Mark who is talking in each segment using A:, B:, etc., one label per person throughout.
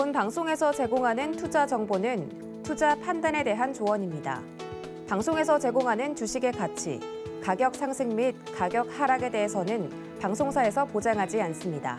A: 본 방송에서 제공하는 투자 정보는 투자 판단에 대한 조언입니다. 방송에서 제공하는 주식의 가치, 가격 상승 및 가격 하락에 대해서는 방송사에서 보장하지 않습니다.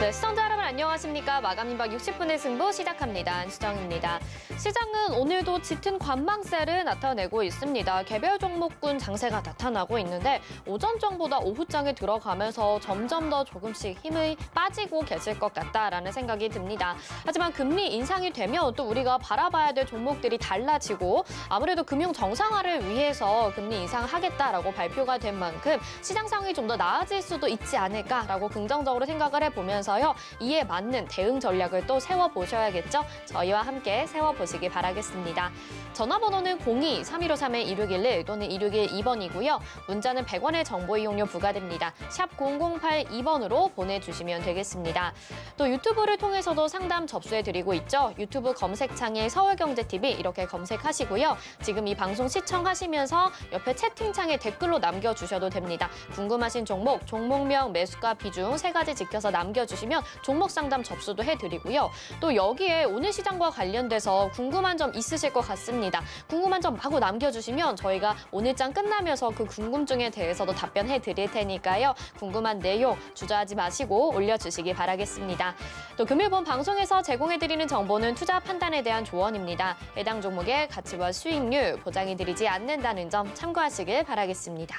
B: 네, 시청자 여러분 안녕하십니까? 마감 임박 60분의 승부 시작합니다. 안수정입니다. 시장은 오늘도 짙은 관망세를 나타내고 있습니다. 개별 종목군 장세가 나타나고 있는데 오전장보다 오후장에 들어가면서 점점 더 조금씩 힘이 빠지고 계실 것 같다라는 생각이 듭니다. 하지만 금리 인상이 되면 또 우리가 바라봐야 될 종목들이 달라지고 아무래도 금융 정상화를 위해서 금리 인상하겠다라고 발표가 된 만큼 시장 상황이 좀 더 나아질 수도 있지 않을까라고 긍정적으로 생각을 해보면서 이에 맞는 대응 전략을 또 세워보셔야겠죠? 저희와 함께 세워보시기 바라겠습니다. 전화번호는 02-3153-1611 또는 1612번이고요. 문자는 100원의 정보 이용료 부과됩니다. 샵 0082번으로 보내주시면 되겠습니다. 또 유튜브를 통해서도 상담 접수해드리고 있죠. 유튜브 검색창에 서울경제TV 이렇게 검색하시고요. 지금 이 방송 시청하시면서 옆에 채팅창에 댓글로 남겨주셔도 됩니다. 궁금하신 종목, 종목명, 매수가, 비중 3가지 지켜서 남겨주시면 종목 상담 접수도 해드리고요. 또 여기에 오늘 시장과 관련돼서 궁금한 점 있으실 것 같습니다. 궁금한 점 마구 남겨주시면 저희가 오늘장 끝나면서 그 궁금증에 대해서도 답변해드릴 테니까요. 궁금한 내용 주저하지 마시고 올려주시기 바라겠습니다. 또 금일본 방송에서 제공해드리는 정보는 투자 판단에 대한 조언입니다. 해당 종목의 가치와 수익률 보장해드리지 않는다는 점 참고하시길 바라겠습니다.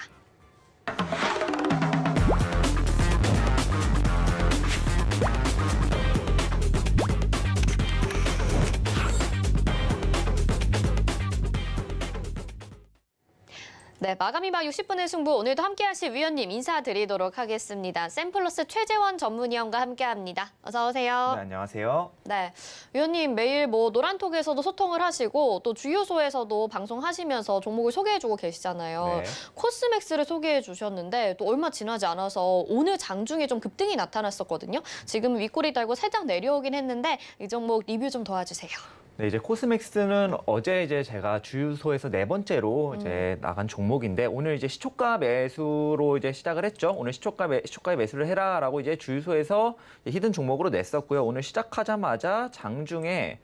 B: 네, 마감 임박 60분의 승부 오늘도 함께하실 위원님 인사드리도록 하겠습니다. 샘플러스 최재원 전문위원과 함께합니다. 어서 오세요.
C: 네, 안녕하세요.
B: 네, 위원님 매일 노란톡에서도 소통을 하시고 또 주요소에서도 방송하시면서 종목을 소개해주고 계시잖아요.
C: 네.
B: 코스맥스를 소개해 주셨는데 또 얼마 지나지 않아서 오늘 장중에 좀 급등이 나타났었거든요. 지금 윗꼬리 달고 살짝 내려오긴 했는데 이 종목 리뷰 좀 도와주세요.
C: 네, 이제 코스맥스는 어제 이제 제가 주유소에서 4번째로 이제 나간 종목인데 오늘 이제 시초가 매수로 이제 시작을 했죠. 오늘 시초가에 매수를 해라라고 이제 주유소에서 히든 종목으로 냈었고요. 오늘 시작하자마자 장중에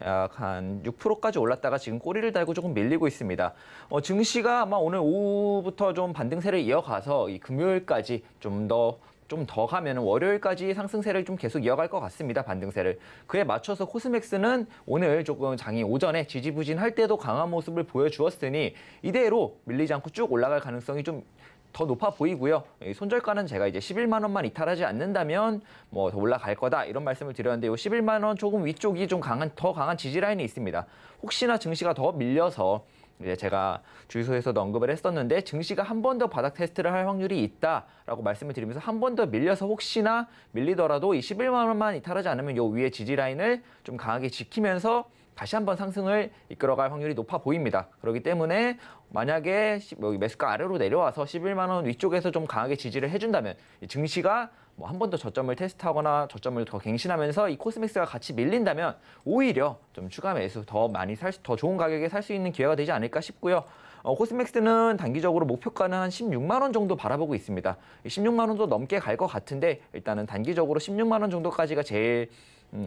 C: 약 한 6%까지 올랐다가 지금 꼬리를 달고 조금 밀리고 있습니다. 증시가 아마 오늘 오후부터 좀 반등세를 이어가서 이 금요일까지 좀 더 가면 월요일까지 상승세를 좀 계속 이어갈 것 같습니다. 반등세를. 그에 맞춰서 코스맥스는 오늘 조금 장이 오전에 지지부진할 때도 강한 모습을 보여주었으니 이대로 밀리지 않고 쭉 올라갈 가능성이 좀 더 높아 보이고요. 손절가는 제가 이제 11만 원만 이탈하지 않는다면 뭐 더 올라갈 거다 이런 말씀을 드렸는데 이 11만 원 조금 위쪽이 좀 더 강한 지지 라인이 있습니다. 혹시나 증시가 더 밀려서 이제 제가 주유소에서도 언급을 했었는데 증시가 한 번 더 바닥 테스트를 할 확률이 있다라고 말씀을 드리면서 한 번 더 밀려서 혹시나 밀리더라도 이 11만 원만 이탈하지 않으면 요 위에 지지 라인을 좀 강하게 지키면서 다시 한번 상승을 이끌어갈 확률이 높아 보입니다. 그렇기 때문에 만약에 매수가 아래로 내려와서 11만 원 위쪽에서 좀 강하게 지지를 해준다면 이 증시가 뭐 한 번 더 저점을 테스트하거나 저점을 더 갱신하면서 이 코스맥스가 같이 밀린다면 오히려 좀 추가 매수 더 좋은 가격에 살 수 있는 기회가 되지 않을까 싶고요. 코스맥스는 단기적으로 목표가는 한 16만 원 정도 바라보고 있습니다. 16만 원도 넘게 갈 것 같은데 일단은 단기적으로 16만 원 정도까지가 제일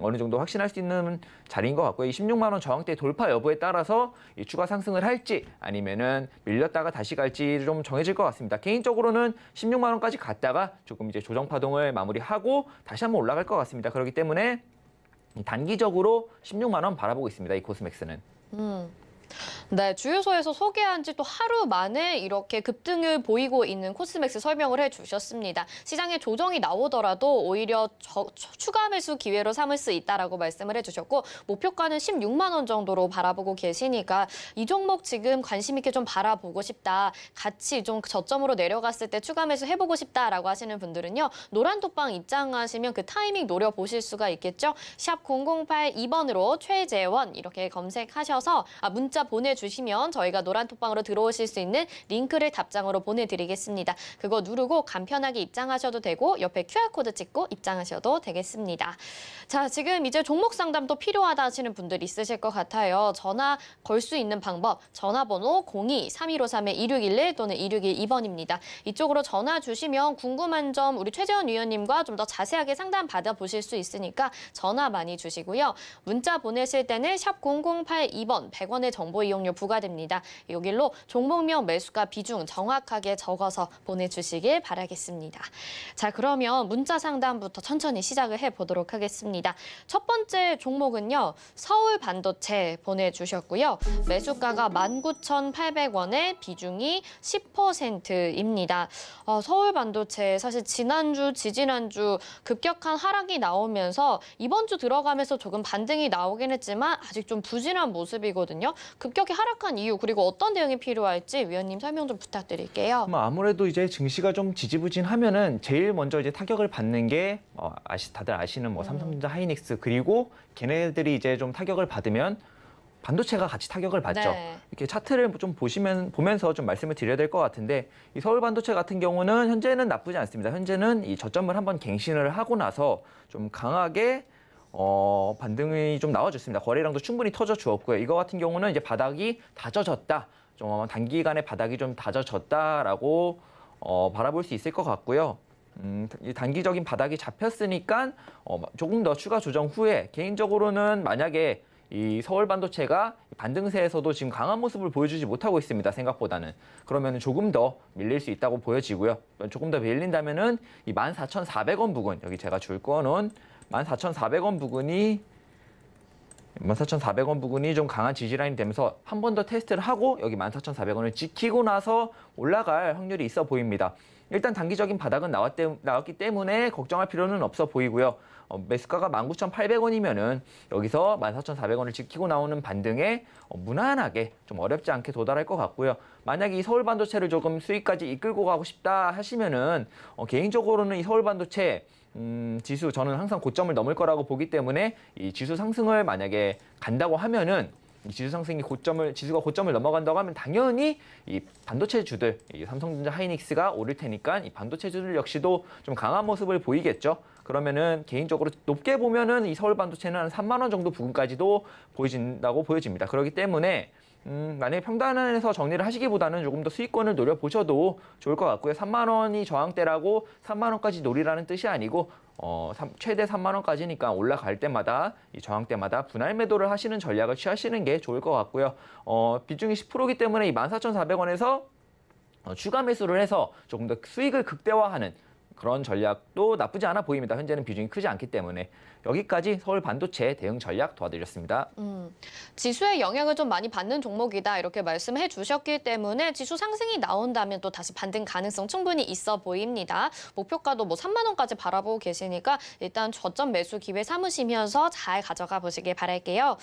C: 어느 정도 확신할 수 있는 자리인 것 같고요. 이 16만 원 저항대 돌파 여부에 따라서 이 추가 상승을 할지 아니면은 밀렸다가 다시 갈지 좀 정해질 것 같습니다. 개인적으로는 16만 원까지 갔다가 조금 이제 조정 파동을 마무리하고 다시 한번 올라갈 것 같습니다. 그렇기 때문에 단기적으로 16만 원 바라보고 있습니다. 이 코스맥스는.
B: 네, 주유소에서 소개한 지 또 하루 만에 이렇게 급등을 보이고 있는 코스맥스 설명을 해주셨습니다. 시장에 조정이 나오더라도 오히려 추가 매수 기회로 삼을 수 있다라고 말씀을 해주셨고 목표가는 16만 원 정도로 바라보고 계시니까 이 종목 지금 관심 있게 좀 바라보고 싶다. 같이 좀 저점으로 내려갔을 때 추가 매수 해보고 싶다라고 하시는 분들은요. 노란톡방 입장하시면 그 타이밍 노려보실 수가 있겠죠. 샵 0082번으로 최재원 이렇게 검색하셔서 문자 문자 보내주시면 저희가 노란톡방으로 들어오실 수 있는 링크를 답장으로 보내드리겠습니다. 그거 누르고 간편하게 입장하셔도 되고 옆에 QR코드 찍고 입장하셔도 되겠습니다. 자, 지금 이제 종목 상담도 필요하다 하시는 분들 있으실 것 같아요. 전화 걸 수 있는 방법, 전화번호 02-3153-2611 또는 2612번입니다. 이쪽으로 전화 주시면 궁금한 점 우리 최재원 위원님과 좀 더 자세하게 상담 받아보실 수 있으니까 전화 많이 주시고요. 문자 보내실 때는 샵 0082번 100원의 정보 이용료 부과됩니다. 여기로 종목명 매수가 비중 정확하게 적어서 보내주시길 바라겠습니다. 자, 그러면 문자 상담부터 천천히 시작을 해보도록 하겠습니다. 첫 번째 종목은요. 서울 반도체 보내주셨고요. 매수가가 19,800원에 비중이 10%입니다. 서울 반도체 사실 지난주, 지지난주 급격한 하락이 나오면서 이번 주 들어가면서 조금 반등이 나오긴 했지만 아직 좀 부진한 모습이거든요. 급격히 하락한 이유 그리고 어떤 대응이 필요할지 위원님 설명 좀 부탁드릴게요.
C: 아무래도 이제 증시가 좀 지지부진하면은 제일 먼저 이제 타격을 받는 게 다들 아시는 뭐 삼성전자, 하이닉스 그리고 걔네들이 이제 좀 타격을 받으면 반도체가 같이 타격을 받죠.
B: 네.
C: 이렇게 차트를 좀 보면서 좀 말씀을 드려야 될 것 같은데 이 서울 반도체 같은 경우는 현재는 나쁘지 않습니다. 현재는 이 저점을 한번 갱신을 하고 나서 좀 강하게 반등이 좀 나와줬습니다. 거래량도 충분히 터져 주었고요. 이거 같은 경우는 이제 바닥이 다져졌다. 좀 단기간에 바닥이 좀 다져졌다라고 바라볼 수 있을 것 같고요. 이 단기적인 바닥이 잡혔으니까 조금 더 추가 조정 후에 개인적으로는 만약에 이 서울 반도체가 반등세에서도 지금 강한 모습을 보여주지 못하고 있습니다. 생각보다는. 그러면 조금 더 밀릴 수 있다고 보여지고요. 조금 더 밀린다면은 이 14,400원 부근, 여기 제가 줄 거는 14,400원 부근이 14,400원 부근이 좀 강한 지지라인이 되면서 한 번 더 테스트를 하고 여기 14,400원을 지키고 나서 올라갈 확률이 있어 보입니다. 일단 단기적인 바닥은 나왔기 때문에 걱정할 필요는 없어 보이고요. 매수가가 19,800원이면은 여기서 14,400원을 지키고 나오는 반등에 무난하게 좀 어렵지 않게 도달할 것 같고요. 만약에 이 서울 반도체를 조금 수익까지 이끌고 가고 싶다 하시면은 개인적으로는 이 서울 반도체 지수 저는 항상 고점을 넘을 거라고 보기 때문에 이 지수 상승을 만약에 간다고 하면은 이 지수 상승이 지수가 고점을 넘어간다고 하면 당연히 이 반도체주들, 이 삼성전자, 하이닉스가 오를 테니까 이 반도체주들 역시도 좀 강한 모습을 보이겠죠. 그러면은 개인적으로 높게 보면은 이 서울 반도체는 한 3만 원 정도 부근까지도 보여진다고 보여집니다. 그렇기 때문에 만약에 평단에서 정리를 하시기보다는 조금 더 수익권을 노려보셔도 좋을 것 같고요. 3만 원이 저항대라고 3만 원까지 노리라는 뜻이 아니고 최대 3만 원까지니까 올라갈 때마다 이 저항대마다 분할 매도를 하시는 전략을 취하시는 게 좋을 것 같고요. 비중이 10%이기 때문에 이 14,400원에서 추가 매수를 해서 조금 더 수익을 극대화하는 그런 전략도 나쁘지 않아 보입니다. 현재는 비중이 크지 않기 때문에. 여기까지 서울 반도체 대응 전략 도와드렸습니다.
B: 지수의 영향을 좀 많이 받는 종목이다 이렇게 말씀해 주셨기 때문에 지수 상승이 나온다면 또 다시 반등 가능성 충분히 있어 보입니다. 목표가도 뭐 3만 원까지 바라보고 계시니까 일단 저점 매수 기회 삼으시면서 잘 가져가 보시길 바랄게요.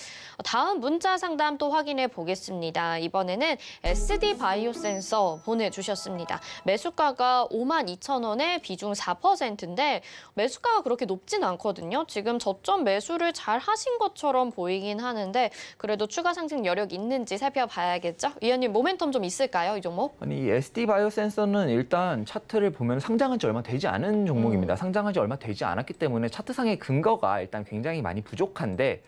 B: 다음 문자 상담 또 확인해 보겠습니다. 이번에는 SD 바이오 센서 보내주셨습니다. 매수가가 52,000원에 비중 4%인데 매수가가 그렇게 높진 않거든요. 지금 저점 매수를 잘 하신 것처럼 보이긴 하는데 그래도 추가 상승 여력 있는지 살펴봐야겠죠? 위원님 모멘텀 좀 있을까요, 이 종목?
C: 아니, 이 SD 바이오 센서는 일단 차트를 보면 상장한 지 얼마 되지 않은 종목입니다. 상장한 지 얼마 되지 않았기 때문에 차트상의 근거가 일단 굉장히 많이 부족한데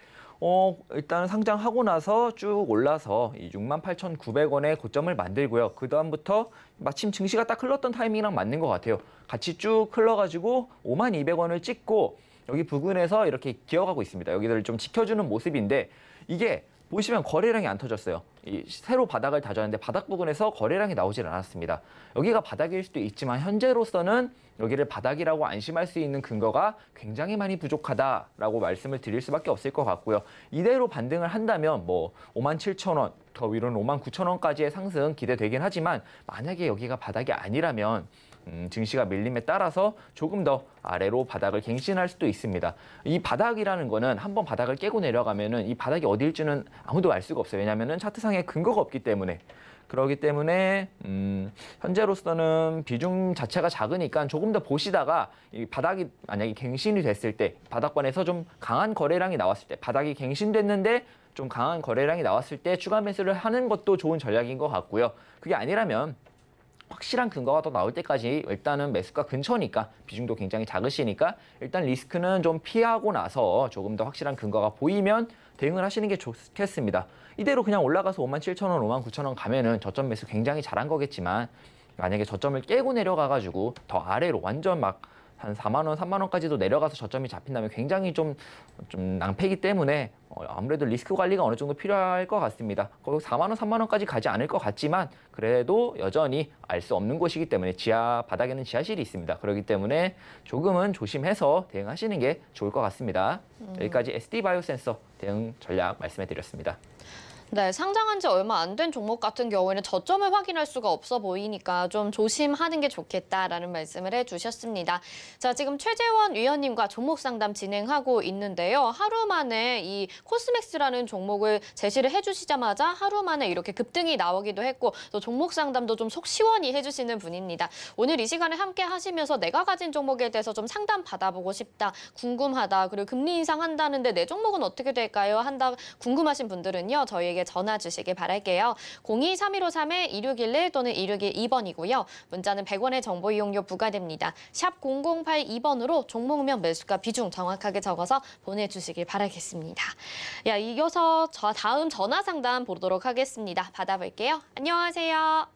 C: 일단 상장하고 나서 쭉 올라서 이 68,900원의 고점을 만들고요. 그 다음부터 마침 증시가 딱 흘렀던 타이밍이랑 맞는 것 같아요. 같이 쭉 흘러가지고 52,200원을 찍고 여기 부근에서 이렇게 기어가고 있습니다. 여기를 좀 지켜주는 모습인데 이게 보시면 거래량이 안 터졌어요. 새로 바닥을 다졌는데 바닥 부근에서 거래량이 나오질 않았습니다. 여기가 바닥일 수도 있지만 현재로서는 여기를 바닥이라고 안심할 수 있는 근거가 굉장히 많이 부족하다라고 말씀을 드릴 수밖에 없을 것 같고요. 이대로 반등을 한다면 뭐 57,000원, 더 위로는 59,000원까지의 상승 기대되긴 하지만 만약에 여기가 바닥이 아니라면 증시가 밀림에 따라서 조금 더 아래로 바닥을 갱신할 수도 있습니다. 이 바닥이라는 거는 한번 바닥을 깨고 내려가면은 이 바닥이 어디일지는 아무도 알 수가 없어요. 왜냐하면은 차트상에 근거가 없기 때문에. 그렇기 때문에 현재로서는 비중 자체가 작으니까 조금 더 보시다가 이 바닥이 만약에 갱신이 됐을 때 바닥권에서 좀 강한 거래량이 나왔을 때 바닥이 갱신됐는데 좀 강한 거래량이 나왔을 때 추가 매수를 하는 것도 좋은 전략인 것 같고요. 그게 아니라면 확실한 근거가 더 나올 때까지 일단은 매수가 근처니까 비중도 굉장히 작으시니까 일단 리스크는 좀 피하고 나서 조금 더 확실한 근거가 보이면 대응을 하시는 게 좋겠습니다. 이대로 그냥 올라가서 57,000원, 59,000원 가면은 저점 매수 굉장히 잘한 거겠지만 만약에 저점을 깨고 내려가가지고 더 아래로 완전 막 한 4만 원, 3만 원까지도 내려가서 저점이 잡힌다면 굉장히 좀 낭패이기 때문에 아무래도 리스크 관리가 어느 정도 필요할 것 같습니다. 거기 4만 원, 3만 원까지 가지 않을 것 같지만 그래도 여전히 알 수 없는 곳이기 때문에 지하 바닥에는 지하실이 있습니다. 그렇기 때문에 조금은 조심해서 대응하시는 게 좋을 것 같습니다. 여기까지 SD바이오센서 대응 전략 말씀해드렸습니다.
B: 네, 상장한 지 얼마 안 된 종목 같은 경우에는 저점을 확인할 수가 없어 보이니까 좀 조심하는 게 좋겠다라는 말씀을 해주셨습니다. 자, 지금 최재원 위원님과 종목 상담 진행하고 있는데요. 하루 만에 이 코스맥스라는 종목을 제시를 해주시자마자 하루 만에 이렇게 급등이 나오기도 했고 또 종목 상담도 좀 속 시원히 해주시는 분입니다. 오늘 이 시간에 함께 하시면서 내가 가진 종목에 대해서 좀 상담 받아보고 싶다, 궁금하다, 그리고 금리 인상한다는데 내 종목은 어떻게 될까요? 한다 궁금하신 분들은요. 저희에게 전화 주시길 바랄게요. 02-3153-2611 또는 2612번이고요. 문자는 100원의 정보 이용료 부과됩니다. 샵 0082번으로 종목명 매수가 비중 정확하게 적어서 보내주시길 바라겠습니다. 야, 이어서 다음 전화 상담 보도록 하겠습니다. 받아볼게요. 안녕하세요.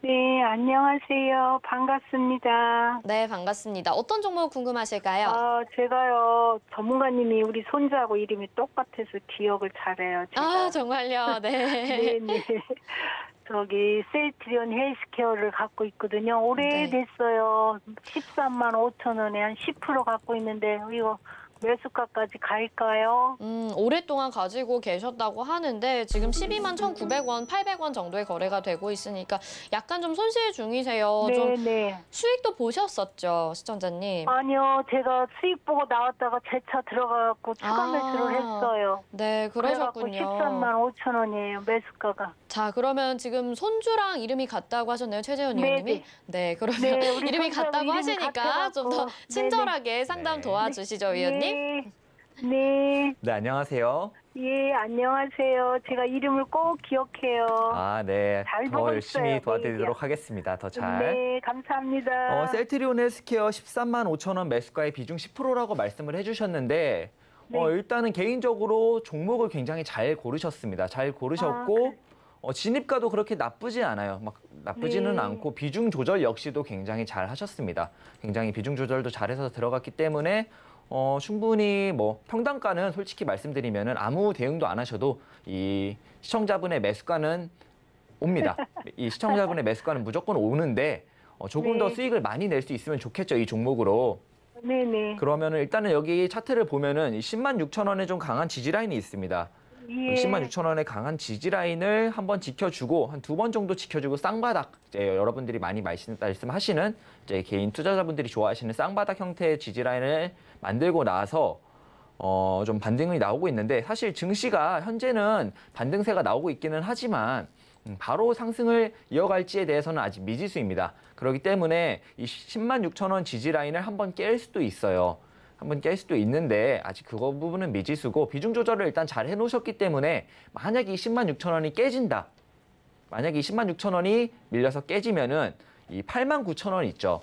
D: 네, 안녕하세요. 반갑습니다.
B: 네, 반갑습니다. 어떤 종목 궁금하실까요?
D: 제가요, 전문가님이 우리 손주하고 이름이 똑같아서 기억을 잘해요. 제가.
B: 아, 정말요? 네.
D: 네네. 저기, 셀트리온 헬스케어를 갖고 있거든요. 오래됐어요. 13만 5천 원에 한 10% 갖고 있는데, 이거 매수가까지 갈까요?
B: 오랫동안 가지고 계셨다고 하는데 지금 12만 1,900원, 800원 정도의 거래가 되고 있으니까 약간 좀 손실 중이세요. 좀
D: 네네.
B: 수익도 보셨었죠, 시청자님?
D: 아니요, 제가 수익 보고 나왔다가 제 차 들어가갖고 추가 매수를 했어요.
B: 네, 그러셨군요.
D: 13만 5천 원이에요, 매수가가.
B: 자, 그러면 지금 손주랑 이름이 같다고 하셨나요, 최재원 의원님이? 네, 그러면
D: 우리
B: 이름이
D: 손주하고
B: 같다고
D: 이름이
B: 하시니까 좀 더
D: 같아갖고.
B: 친절하게 상담
C: 네.
B: 도와주시죠, 의원님.
D: 네.
C: 네, 안녕하세요.
D: 예, 안녕하세요. 제가 이름을 꼭 기억해요.
C: 아, 네.
D: 잘
C: 더
D: 보고
C: 열심히
D: 있어요,
C: 도와드리도록
D: 메일이요.
C: 하겠습니다. 더 잘.
D: 네, 감사합니다.
C: 셀트리온 헬스케어 13만 5천 원 매수가의 비중 10%라고 말씀을 해주셨는데
D: 네.
C: 일단은 개인적으로 종목을 굉장히 잘 고르셨습니다. 잘 고르셨고 진입가도 그렇게 나쁘지 않아요. 막 나쁘지는
D: 네.
C: 않고 비중 조절 역시도 굉장히 잘 하셨습니다. 굉장히 비중 조절도 잘해서 들어갔기 때문에 충분히 뭐 평단가는 솔직히 말씀드리면은 아무 대응도 안 하셔도 이 시청자분의 매수가는 옵니다. 이 시청자분의 매수가는 무조건 오는데 조금
D: 네.
C: 더 수익을 많이 낼 수 있으면 좋겠죠, 이 종목으로.
D: 네네.
C: 그러면은 일단은 여기 차트를 보면은 10만 6천 원에 좀 강한 지지 라인이 있습니다.
D: 예.
C: 10만 6천 원의 강한 지지 라인을 한번 지켜주고 한 2번 정도 지켜주고 쌍바닥, 이제 여러분들이 많이 말씀하시는 이제 개인 투자자분들이 좋아하시는 쌍바닥 형태의 지지 라인을 만들고 나서 좀 반등이 나오고 있는데 사실 증시가 현재는 반등세가 나오고 있기는 하지만 바로 상승을 이어갈지에 대해서는 아직 미지수입니다. 그렇기 때문에 이 10만 6천 원 지지 라인을 한번 깰 수도 있어요. 한번 깰 수도 있는데 아직 그거 부분은 미지수고 비중 조절을 일단 잘 해놓으셨기 때문에 만약에 이 10만 6천 원이 깨진다. 만약에 이 10만 6천 원이 밀려서 깨지면은 이 8만 9천 원 있죠.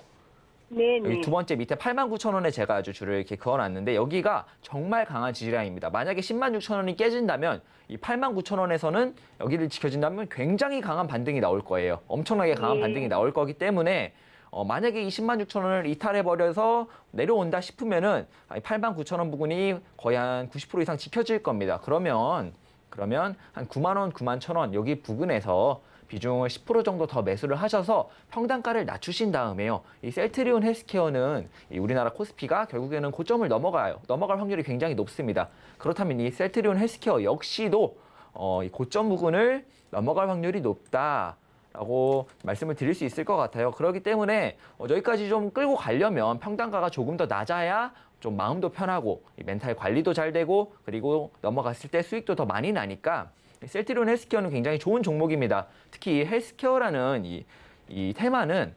D: 네네.
C: 여기 두 번째 밑에 8만 9천 원에 제가 아주 줄을 이렇게 그어놨는데 여기가 정말 강한 지지라인입니다. 만약에 10만 6천 원이 깨진다면 이 8만 9천 원에서는 여기를 지켜진다면 굉장히 강한 반등이 나올 거예요. 엄청나게 강한
D: 예.
C: 반등이 나올 거기 때문에 만약에 이 10만 6천 원을 이탈해버려서 내려온다 싶으면은 8만 9천 원 부근이 거의 한 90% 이상 지켜질 겁니다. 그러면 한 9만 원, 9만 1천 원 여기 부근에서 비중을 10% 정도 더 매수를 하셔서 평단가를 낮추신 다음에요. 이 셀트리온 헬스케어는 이 우리나라 코스피가 결국에는 고점을 넘어갈 확률이 굉장히 높습니다. 그렇다면 이 셀트리온 헬스케어 역시도 이 고점 부근을 넘어갈 확률이 높다라고 말씀을 드릴 수 있을 것 같아요. 그렇기 때문에 여기까지 좀 끌고 가려면 평단가가 조금 더 낮아야 좀 마음도 편하고 멘탈 관리도 잘 되고 그리고 넘어갔을 때 수익도 더 많이 나니까 셀트리온 헬스케어는 굉장히 좋은 종목입니다. 특히 이 헬스케어라는 이 테마는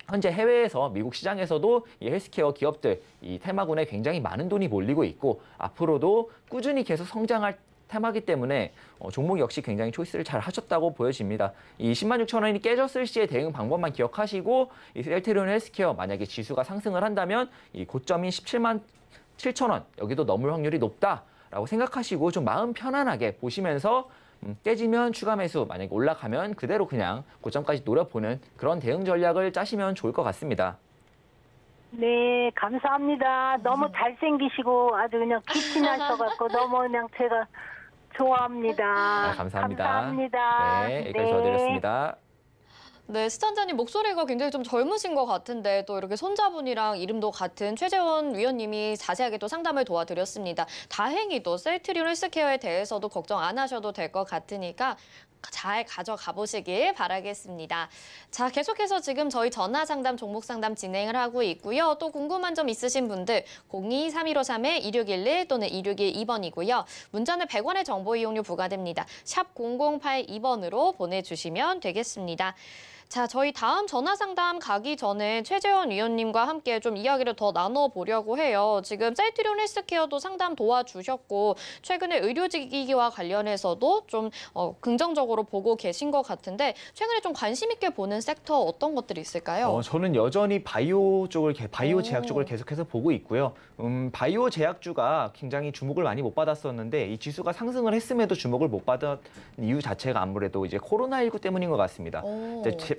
C: 현재 해외에서 미국 시장에서도 이 헬스케어 기업들 이 테마군에 굉장히 많은 돈이 몰리고 있고 앞으로도 꾸준히 계속 성장할 테마기 때문에 종목 역시 굉장히 초이스를 잘 하셨다고 보여집니다. 이 10만 6천 원이 깨졌을 시의 대응 방법만 기억하시고 이 셀트리온 헬스케어 만약에 지수가 상승을 한다면 이 고점인 17만 7천 원 여기도 넘을 확률이 높다라고 생각하시고 좀 마음 편안하게 보시면서 깨지면 추가 매수, 만약에 올라가면 그대로 그냥 고점까지 노려보는 그런 대응 전략을 짜시면 좋을 것 같습니다.
D: 네, 감사합니다. 너무 잘생기시고 아주 그냥 빛이 나셔갖고 너무 그냥 제가 좋아합니다.
C: 감사합니다.
D: 감사합니다.
C: 네, 여기까지 도와드렸습니다.
B: 네, 시청자님 목소리가 굉장히 좀 젊으신 것 같은데 또 이렇게 손자분이랑 이름도 같은 최재원 위원님이 자세하게 또 상담을 도와드렸습니다. 다행히도 셀트리온 헬스케어에 대해서도 걱정 안 하셔도 될 것 같으니까 잘 가져가 보시길 바라겠습니다. 자, 계속해서 지금 저희 전화 상담, 종목 상담 진행을 하고 있고요. 또 궁금한 점 있으신 분들 02-3153-2611 또는 2612번이고요. 문자는 100원의 정보 이용료 부과됩니다. 샵 0082번으로 보내주시면 되겠습니다. 자, 저희 다음 전화 상담 가기 전에 최재원 위원님과 함께 좀 이야기를 더 나눠보려고 해요. 지금 셀트리온 헬스케어도 상담 도와주셨고 최근에 의료기기와 관련해서도 좀 긍정적으로 보고 계신 것 같은데 최근에 좀 관심 있게 보는 섹터 어떤 것들이 있을까요?
C: 저는 여전히 바이오 제약 쪽을 계속해서 보고 있고요. 바이오 제약주가 굉장히 주목을 많이 못 받았었는데 이 지수가 상승을 했음에도 주목을 못 받은 이유 자체가 아무래도 이제 코로나19 때문인 것 같습니다.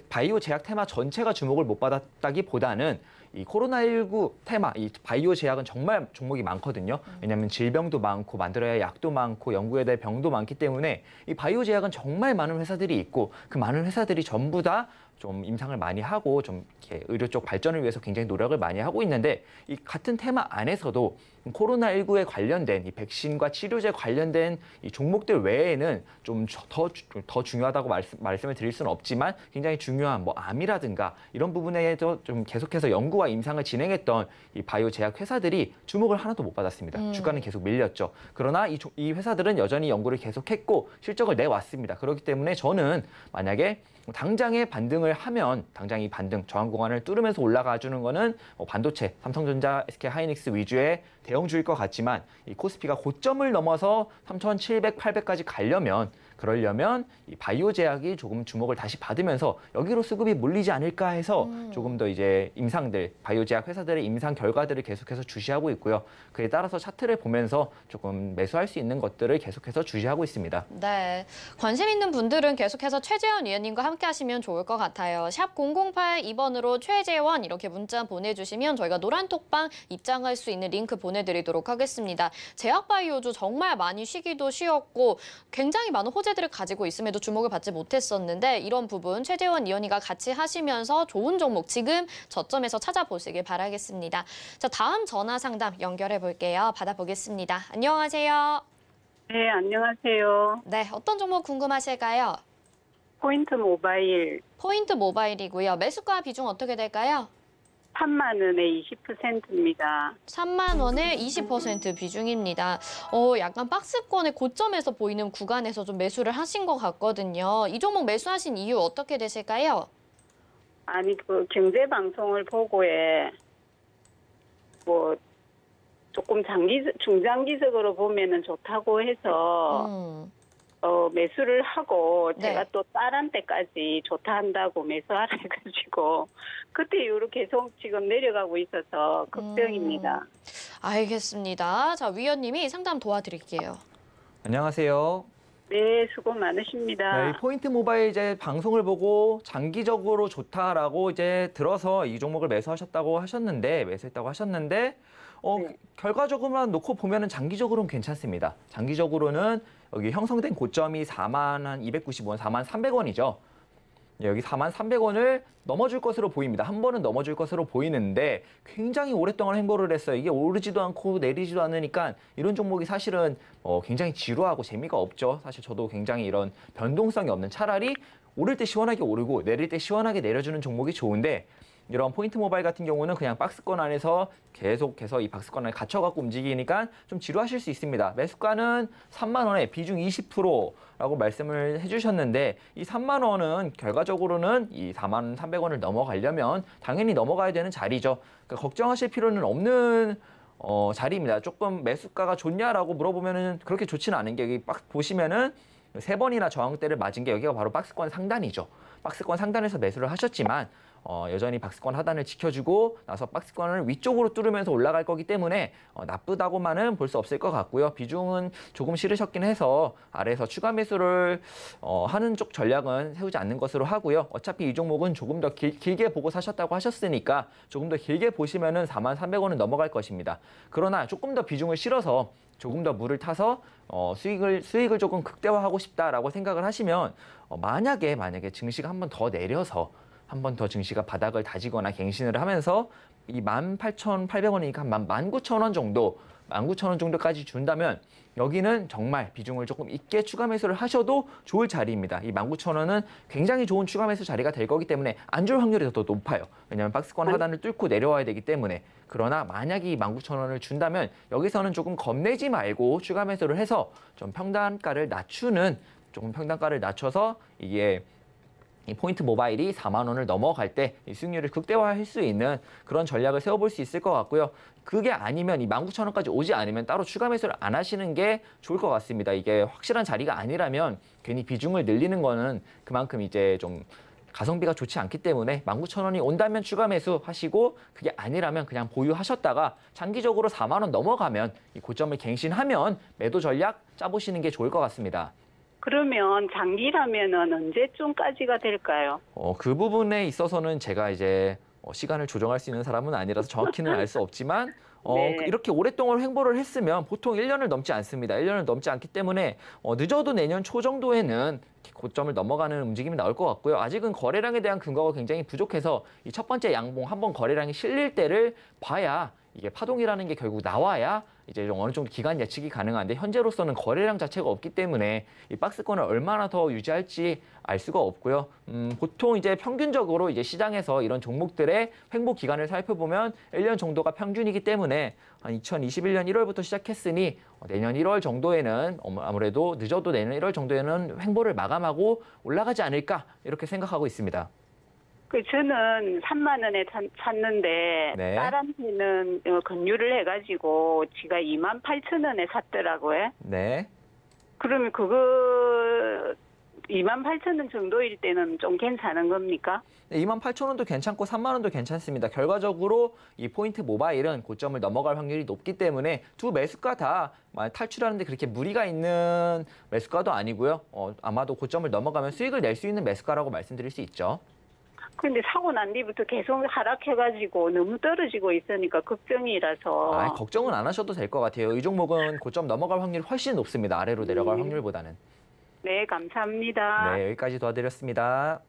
C: 바이오 제약 테마 전체가 주목을 못 받았다기보다는 이 코로나19 테마, 이 바이오 제약은 정말 종목이 많거든요. 왜냐하면 질병도 많고 만들어야 할 약도 많고 연구해야 될 병도 많기 때문에 이 바이오 제약은 정말 많은 회사들이 있고 그 많은 회사들이 전부 다 좀 임상을 많이 하고 좀 이렇게 의료 쪽 발전을 위해서 굉장히 노력을 많이 하고 있는데 이 같은 테마 안에서도 코로나19에 관련된 이 백신과 치료제 관련된 이 종목들 외에는 좀 더 중요하다고 말씀을 드릴 수는 없지만 굉장히 중요한 뭐 암이라든가 이런 부분에도 좀 계속해서 연구와 임상을 진행했던 이 바이오 제약 회사들이 주목을 하나도 못 받았습니다. 주가는 계속 밀렸죠. 그러나 이 회사들은 여전히 연구를 계속했고 실적을 내왔습니다. 그렇기 때문에 저는 만약에 당장에 반등을 하면 당장 이 반등 저항 구간을 뚫으면서 올라가 주는 거는 반도체, 삼성전자, SK하이닉스 위주의 대형주일 것 같지만 이 코스피가 고점을 넘어서 3,700, 800까지 그러려면 이 바이오 제약이 조금 주목을 다시 받으면서 여기로 수급이 몰리지 않을까 해서 조금 더 이제 임상들, 바이오 제약 회사들의 임상 결과들을 계속해서 주시하고 있고요. 그에 따라서 차트를 보면서 조금 매수할 수 있는 것들을 계속해서 주시하고 있습니다.
B: 네, 관심 있는 분들은 계속해서 최재원 위원님과 함께 하시면 좋을 것 같아요. 샵 0082번으로 최재원 이렇게 문자 보내주시면 저희가 노란톡방 입장할 수 있는 링크 보내드리도록 하겠습니다. 제약바이오주 정말 많이 쉬기도 쉬었고 굉장히 많은 호재들을 가지고 있음에도 주목을 받지 못했었는데 이런 부분 최재원 위원이가 같이 하시면서 좋은 종목 지금 저점에서 찾아보시길 바라겠습니다. 자, 다음 전화 상담 연결해 볼게요. 받아보겠습니다. 안녕하세요.
E: 네, 안녕하세요.
B: 네, 어떤 종목 궁금하실까요?
E: 포인트 모바일
B: 포인트 모바일이고요. 매수가 비중 어떻게 될까요?
E: 3만 원에 20%입니다.
B: 3만 원에 20% 비중입니다. 약간 박스권의 고점에서 보이는 구간에서 좀 매수를 하신 것 같거든요. 이 종목 매수하신 이유 어떻게 되실까요?
E: 아니, 그 경제 방송을 보고에 뭐 조금 중장기적으로 보면은 좋다고 해서 매수를 하고
B: 네.
E: 제가 또 딸한테까지 좋다 한다고 매수하라 해가지고 그때 이후로 계속 지금 내려가고 있어서 걱정입니다.
B: 알겠습니다. 자, 위원님이 상담 도와드릴게요.
C: 안녕하세요.
E: 네, 수고 많으십니다.
C: 네, 이 포인트 모바일 이제 방송을 보고 장기적으로 좋다라고 이제 들어서 이 종목을 매수했다고 하셨는데
E: 네.
C: 결과적으로만 놓고 보면은 장기적으로는 괜찮습니다. 장기적으로는 여기 형성된 고점이 4만 290원, 4만 300원이죠. 여기 4만 300원을 넘어줄 것으로 보입니다. 한 번은 넘어줄 것으로 보이는데 굉장히 오랫동안 횡보를 했어요. 이게 오르지도 않고 내리지도 않으니까 이런 종목이 사실은 굉장히 지루하고 재미가 없죠. 사실 저도 굉장히 이런 변동성이 없는 차라리 오를 때 시원하게 오르고 내릴 때 시원하게 내려주는 종목이 좋은데 이런 포인트 모바일 같은 경우는 그냥 박스권 안에서 계속해서 이 박스권 안에 갇혀갖고 움직이니까 좀 지루하실 수 있습니다. 매수가는 3만 원에 비중 20%라고 말씀을 해주셨는데 이 3만 원은 결과적으로는 이 4만 300원을 넘어가려면 당연히 넘어가야 되는 자리죠. 그러니까 걱정하실 필요는 없는 자리입니다. 조금 매수가가 좋냐라고 물어보면은 그렇게 좋지는 않은 게 여기 박 보시면은 3번이나 저항대를 맞은 게 여기가 바로 박스권 상단이죠. 박스권 상단에서 매수를 하셨지만 여전히 박스권 하단을 지켜주고 나서 박스권을 위쪽으로 뚫으면서 올라갈 거기 때문에 나쁘다고만은 볼 수 없을 것 같고요. 비중은 조금 실으셨긴 해서 아래에서 추가 매수를 하는 쪽 전략은 세우지 않는 것으로 하고요. 어차피 이 종목은 조금 더 길게 보고 사셨다고 하셨으니까 조금 더 길게 보시면은 43,300원은 넘어갈 것입니다. 그러나 조금 더 비중을 실어서 조금 더 물을 타서 수익을 조금 극대화하고 싶다라고 생각을 하시면 만약에 증시가 한 번 더 내려서 한 번 더 증시가 바닥을 다지거나 갱신을 하면서 이 18,800원이니까 한 19,000원 정도, 19,000원 정도까지 준다면 여기는 정말 비중을 조금 있게 추가 매수를 하셔도 좋을 자리입니다. 이 19,000원은 굉장히 좋은 추가 매수 자리가 될 거기 때문에 안 줄 확률이 더 높아요. 왜냐하면 박스권 하단을 뚫고 내려와야 되기 때문에. 그러나 만약에 이 19,000원을 준다면 여기서는 조금 겁내지 말고 추가 매수를 해서 좀 평단가를 낮춰서 이게 이 포인트 모바일이 4만 원을 넘어갈 때 이 수익률을 극대화할 수 있는 그런 전략을 세워볼 수 있을 것 같고요. 그게 아니면 이 19,000원까지 오지 않으면 따로 추가 매수를 안 하시는 게 좋을 것 같습니다. 이게 확실한 자리가 아니라면 괜히 비중을 늘리는 거는 그만큼 이제 좀 가성비가 좋지 않기 때문에 19,000원이 온다면 추가 매수 하시고 그게 아니라면 그냥 보유하셨다가 장기적으로 4만 원 넘어가면 이 고점을 갱신하면 매도 전략 짜보시는 게 좋을 것 같습니다.
E: 그러면 장기라면은 언제쯤까지가 될까요?
C: 그 부분에 있어서는 제가 이제 시간을 조정할 수 있는 사람은 아니라서 정확히는 알 수 없지만
E: 네.
C: 이렇게 오랫동안 횡보를 했으면 보통 1년을 넘지 않습니다. 1년을 넘지 않기 때문에 늦어도 내년 초 정도에는 고점을 넘어가는 움직임이 나올 것 같고요. 아직은 거래량에 대한 근거가 굉장히 부족해서 이 첫 번째 양봉 한번 거래량이 실릴 때를 봐야 이게 파동이라는 게 결국 나와야 이제 좀 어느 정도 기간 예측이 가능한데 현재로서는 거래량 자체가 없기 때문에 이 박스권을 얼마나 더 유지할지 알 수가 없고요. 보통 이제 평균적으로 이제 시장에서 이런 종목들의 횡보 기간을 살펴보면 1년 정도가 평균이기 때문에 한 2021년 1월부터 시작했으니 내년 1월 정도에는 아무래도 늦어도 내년 1월 정도에는 횡보를 마감하고 올라가지 않을까 이렇게 생각하고 있습니다.
E: 저는 3만 원에 샀는데
C: 네.
E: 딸한테는 권유를 해가지고 지가 28,000원에 샀더라고요.
C: 네.
E: 그러면 그거 28,000원 정도일 때는 좀 괜찮은 겁니까?
C: 28,000원도 괜찮고 3만 원도 괜찮습니다. 결과적으로 이 포인트 모바일은 고점을 넘어갈 확률이 높기 때문에 두 매수가 다 탈출하는데 그렇게 무리가 있는 매수가도 아니고요. 아마도 고점을 넘어가면 수익을 낼 수 있는 매수가라고 말씀드릴 수 있죠.
E: 근데 사고 난 뒤부터 계속 하락해가지고 너무 떨어지고 있으니까 걱정이라서.
C: 걱정은 안 하셔도 될 것 같아요. 이 종목은 고점 넘어갈 확률이 훨씬 높습니다. 아래로 내려갈 확률보다는.
E: 네, 감사합니다.
C: 네, 여기까지 도와드렸습니다.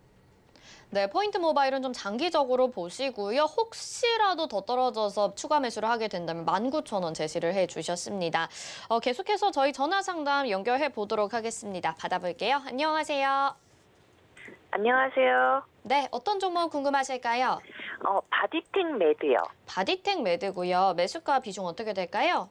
B: 네, 포인트 모바일은 좀 장기적으로 보시고요. 혹시라도 더 떨어져서 추가 매수를 하게 된다면 19,000원 제시를 해주셨습니다. 계속해서 저희 전화 상담 연결해 보도록 하겠습니다. 받아볼게요. 안녕하세요.
F: 안녕하세요.
B: 네, 어떤 종목 궁금하실까요?
F: 바디텍 매드요.
B: 바디텍 매드고요. 매수가 비중 어떻게 될까요?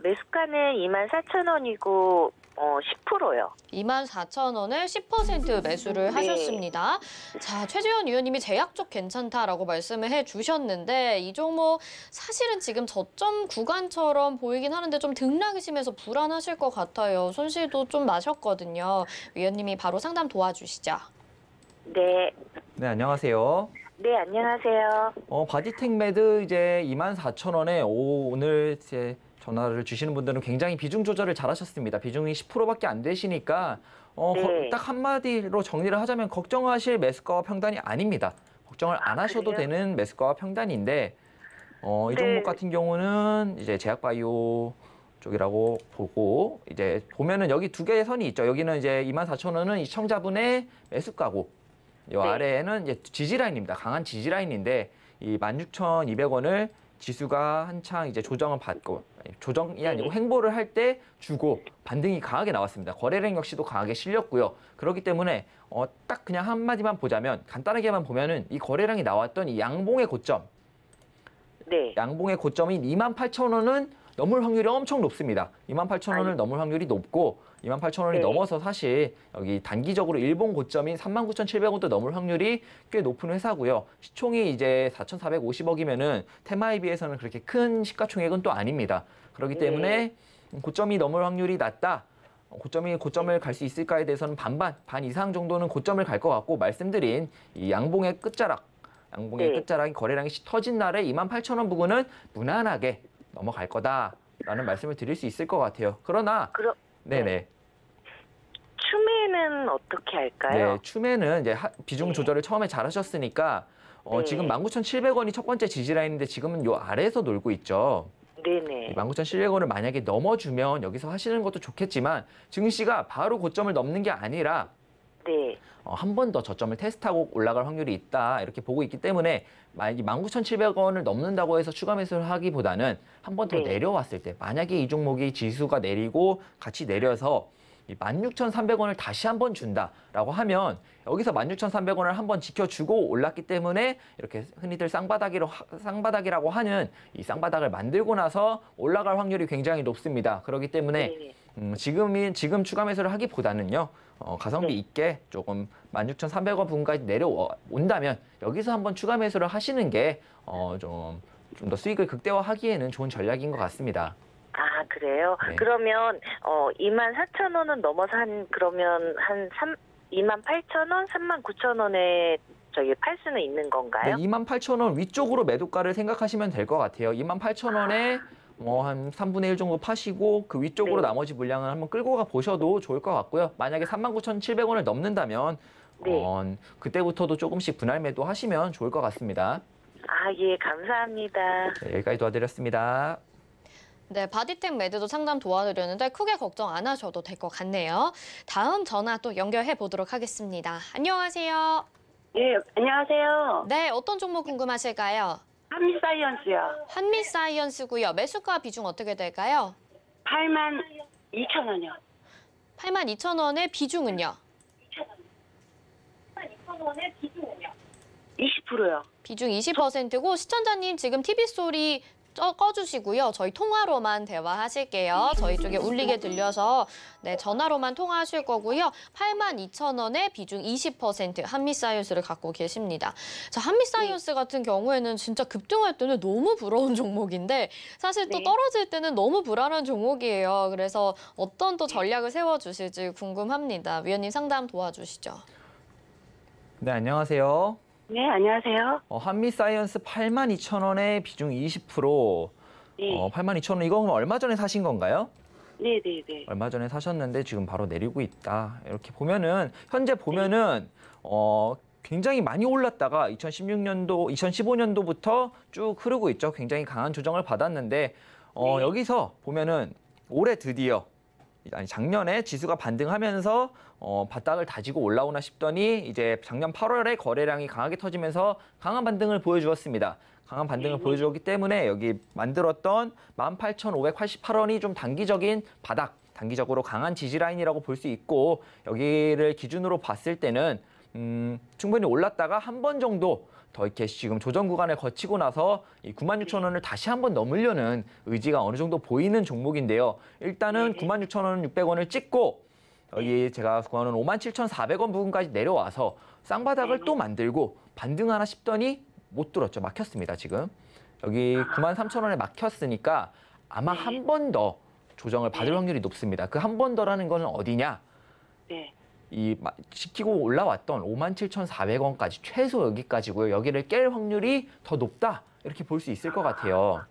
F: 매수가는 24,000원이고 10%요.
B: 24,000원을 10% 매수를 하셨습니다. 자, 최재현 위원님이 제약 쪽 괜찮다라고 말씀을 해주셨는데 이 종목 사실은 지금 저점 구간처럼 보이긴 하는데 좀 등락이 심해서 불안하실 것 같아요. 손실도 좀 나셨거든요. 위원님이 바로 상담 도와주시죠.
F: 네.
C: 네, 안녕하세요.
F: 네, 안녕하세요.
C: 바디텍 매드 이제 24,000원에 오늘 이제 전화를 주시는 분들은 굉장히 비중 조절을 잘하셨습니다. 비중이 10%밖에 안 되시니까
F: 네.
C: 딱 한마디로 정리를 하자면 걱정하실 매수가와 평단이 아닙니다. 걱정을 안 하셔도
F: 그래요?
C: 되는 매수가와 평단인데 이
F: 네.
C: 종목 같은 경우는 이제 제약바이오 쪽이라고 보고 이제 보면은 여기 두 개의 선이 있죠. 여기는 이제 24,000원은 이 시청자분의 매수가고 이
F: 네.
C: 아래에는 이제 지지라인입니다. 강한 지지라인인데 이 16,200원을 지수가 한창 이제 조정을 받고 조정이 아니고 횡보를 할 때 주고 반등이 강하게 나왔습니다. 거래량 역시도 강하게 실렸고요. 그렇기 때문에 딱 그냥 한마디만 보자면 간단하게만 보면은 이 거래량이 나왔던 이 양봉의 고점
F: 네.
C: 양봉의 고점인 28,000원은 넘을 확률이 엄청 높습니다. 28,000원을 넘을 확률이 높고 28,000원이
F: 네.
C: 넘어서 사실 여기 단기적으로 일본 고점인 39,700원도 넘을 확률이 꽤 높은 회사고요. 시총이 이제 4,450억이면은 테마에 비해서는 그렇게 큰 시가총액은 또 아닙니다. 그렇기 때문에 고점이 넘을 확률이 낮다. 고점을 갈 수 있을까에 대해서는 반 이상 정도는 고점을 갈 것 같고 말씀드린 이 양봉의 끝자락이 거래량이 터진 날에 28,000원 부근은 무난하게 넘어갈 거다라는 말씀을 드릴 수 있을 것 같아요. 그러나 네네.
F: 추매는 어떻게 할까요?
C: 네, 추매는 이제 비중 조절을 처음에 잘 하셨으니까
F: 네.
C: 지금 19,700원이 첫 번째 지지라인인데 지금은 요 아래에서 놀고 있죠.
F: 네네.
C: 19,700원을 만약에 넘어주면 여기서 하시는 것도 좋겠지만 증시가 바로 고점을 넘는 게 아니라
F: 네.
C: 한 번 더 저점을 테스트하고 올라갈 확률이 있다 이렇게 보고 있기 때문에 19,700원을 넘는다고 해서 추가 매수를 하기보다는 한 번 더
F: 네.
C: 내려왔을 때 만약에 이 종목이 지수가 내리고 같이 내려서 16,300원을 다시 한 번 준다라고 하면 여기서 16,300원을 한 번 지켜주고 올랐기 때문에 이렇게 흔히들 쌍바닥이라고 하는 이 쌍바닥을 만들고 나서 올라갈 확률이 굉장히 높습니다. 그렇기 때문에
F: 네.
C: 지금 추가 매수를 하기보다는요. 가성비 있게 조금 16,300원 부분까지 내려온다면 여기서 한번 추가 매수를 하시는 게 좀 더 수익을 극대화하기에는 좋은 전략인 것 같습니다.
F: 아, 그래요?
C: 네.
F: 그러면 24,000원은 넘어서 그러면 한 28,000원, 39,000원에 팔 수는 있는 건가요?
C: 네, 28,000원 위쪽으로 매도가를 생각하시면 될 것 같아요. 28,000원에 한 3분의 1 정도 파시고 그 위쪽으로
F: 네.
C: 나머지 물량을 한번 끌고 가 보셔도 좋을 것 같고요. 만약에 39,700원을 넘는다면
F: 네.
C: 그때부터도 조금씩 분할 매도 하시면 좋을 것 같습니다.
F: 아, 예, 감사합니다.
C: 네, 여기까지 도와드렸습니다.
B: 네, 바디템 매드도 상담 도와드렸는데 크게 걱정 안 하셔도 될 것 같네요. 다음 전화 또 연결해 보도록 하겠습니다. 안녕하세요.
G: 네, 안녕하세요.
B: 네, 어떤 종목 궁금하실까요?
G: 한미사이언스요.
B: 한미사이언스고요. 매수가 비중 어떻게 될까요?
G: 82,000원이요.
B: 82,000원의 비중은요?
G: 20%요.
B: 비중 20%고 시청자님 지금 TV 소리 꺼주시고요. 저희 통화로만 대화하실게요. 저희 쪽에 울리게 들려서 네, 전화로만 통화하실 거고요. 82,000원에 비중 20% 한미사이언스를 갖고 계십니다. 자, 한미사이언스 같은 경우에는 진짜 급등할 때는 너무 부러운 종목인데 사실 또
G: 네.
B: 떨어질 때는 너무 불안한 종목이에요. 그래서 어떤 또 전략을 세워주실지 궁금합니다. 위원님 상담 도와주시죠.
C: 네, 안녕하세요.
G: 네, 안녕하세요.
C: 한미사이언스 82,000원에 비중 20%.
G: 네.
C: 82,000원 이거 그럼 얼마 전에 사신 건가요?
G: 네, 네, 네.
C: 얼마 전에 사셨는데 지금 바로 내리고 있다. 이렇게 보면은 현재 보면은 굉장히 많이 올랐다가 2015년도부터 쭉 흐르고 있죠. 굉장히 강한 조정을 받았는데 여기서 보면은 올해 드디어 작년에 지수가 반등하면서 바닥을 다지고 올라오나 싶더니 이제 작년 8월에 거래량이 강하게 터지면서 강한 반등을 보여주었습니다. 강한 반등을 보여주었기 때문에 여기 만들었던 18,588원이 좀 단기적으로 강한 지지라인이라고 볼 수 있고 여기를 기준으로 봤을 때는 충분히 올랐다가 한 번 정도 더 이렇게 지금 조정 구간을 거치고 나서 이 96,000원을 다시 한번 넘으려는 의지가 어느 정도 보이는 종목인데요. 일단은 96,000원, 600원을 찍고 여기 제가 구하는 57,400원 부분까지 내려와서 쌍바닥을 또 만들고 반등하나 싶더니 못 뚫었죠. 막혔습니다, 지금. 여기 93,000원에 막혔으니까 아마 한 번 더 조정을 받을 확률이 높습니다. 그 한 번 더라는 거는 어디냐?
G: 네.
C: 이 지키고 올라왔던 57,400원까지 최소 여기까지고요. 여기를 깰 확률이 더 높다. 이렇게 볼 수 있을 것 같아요.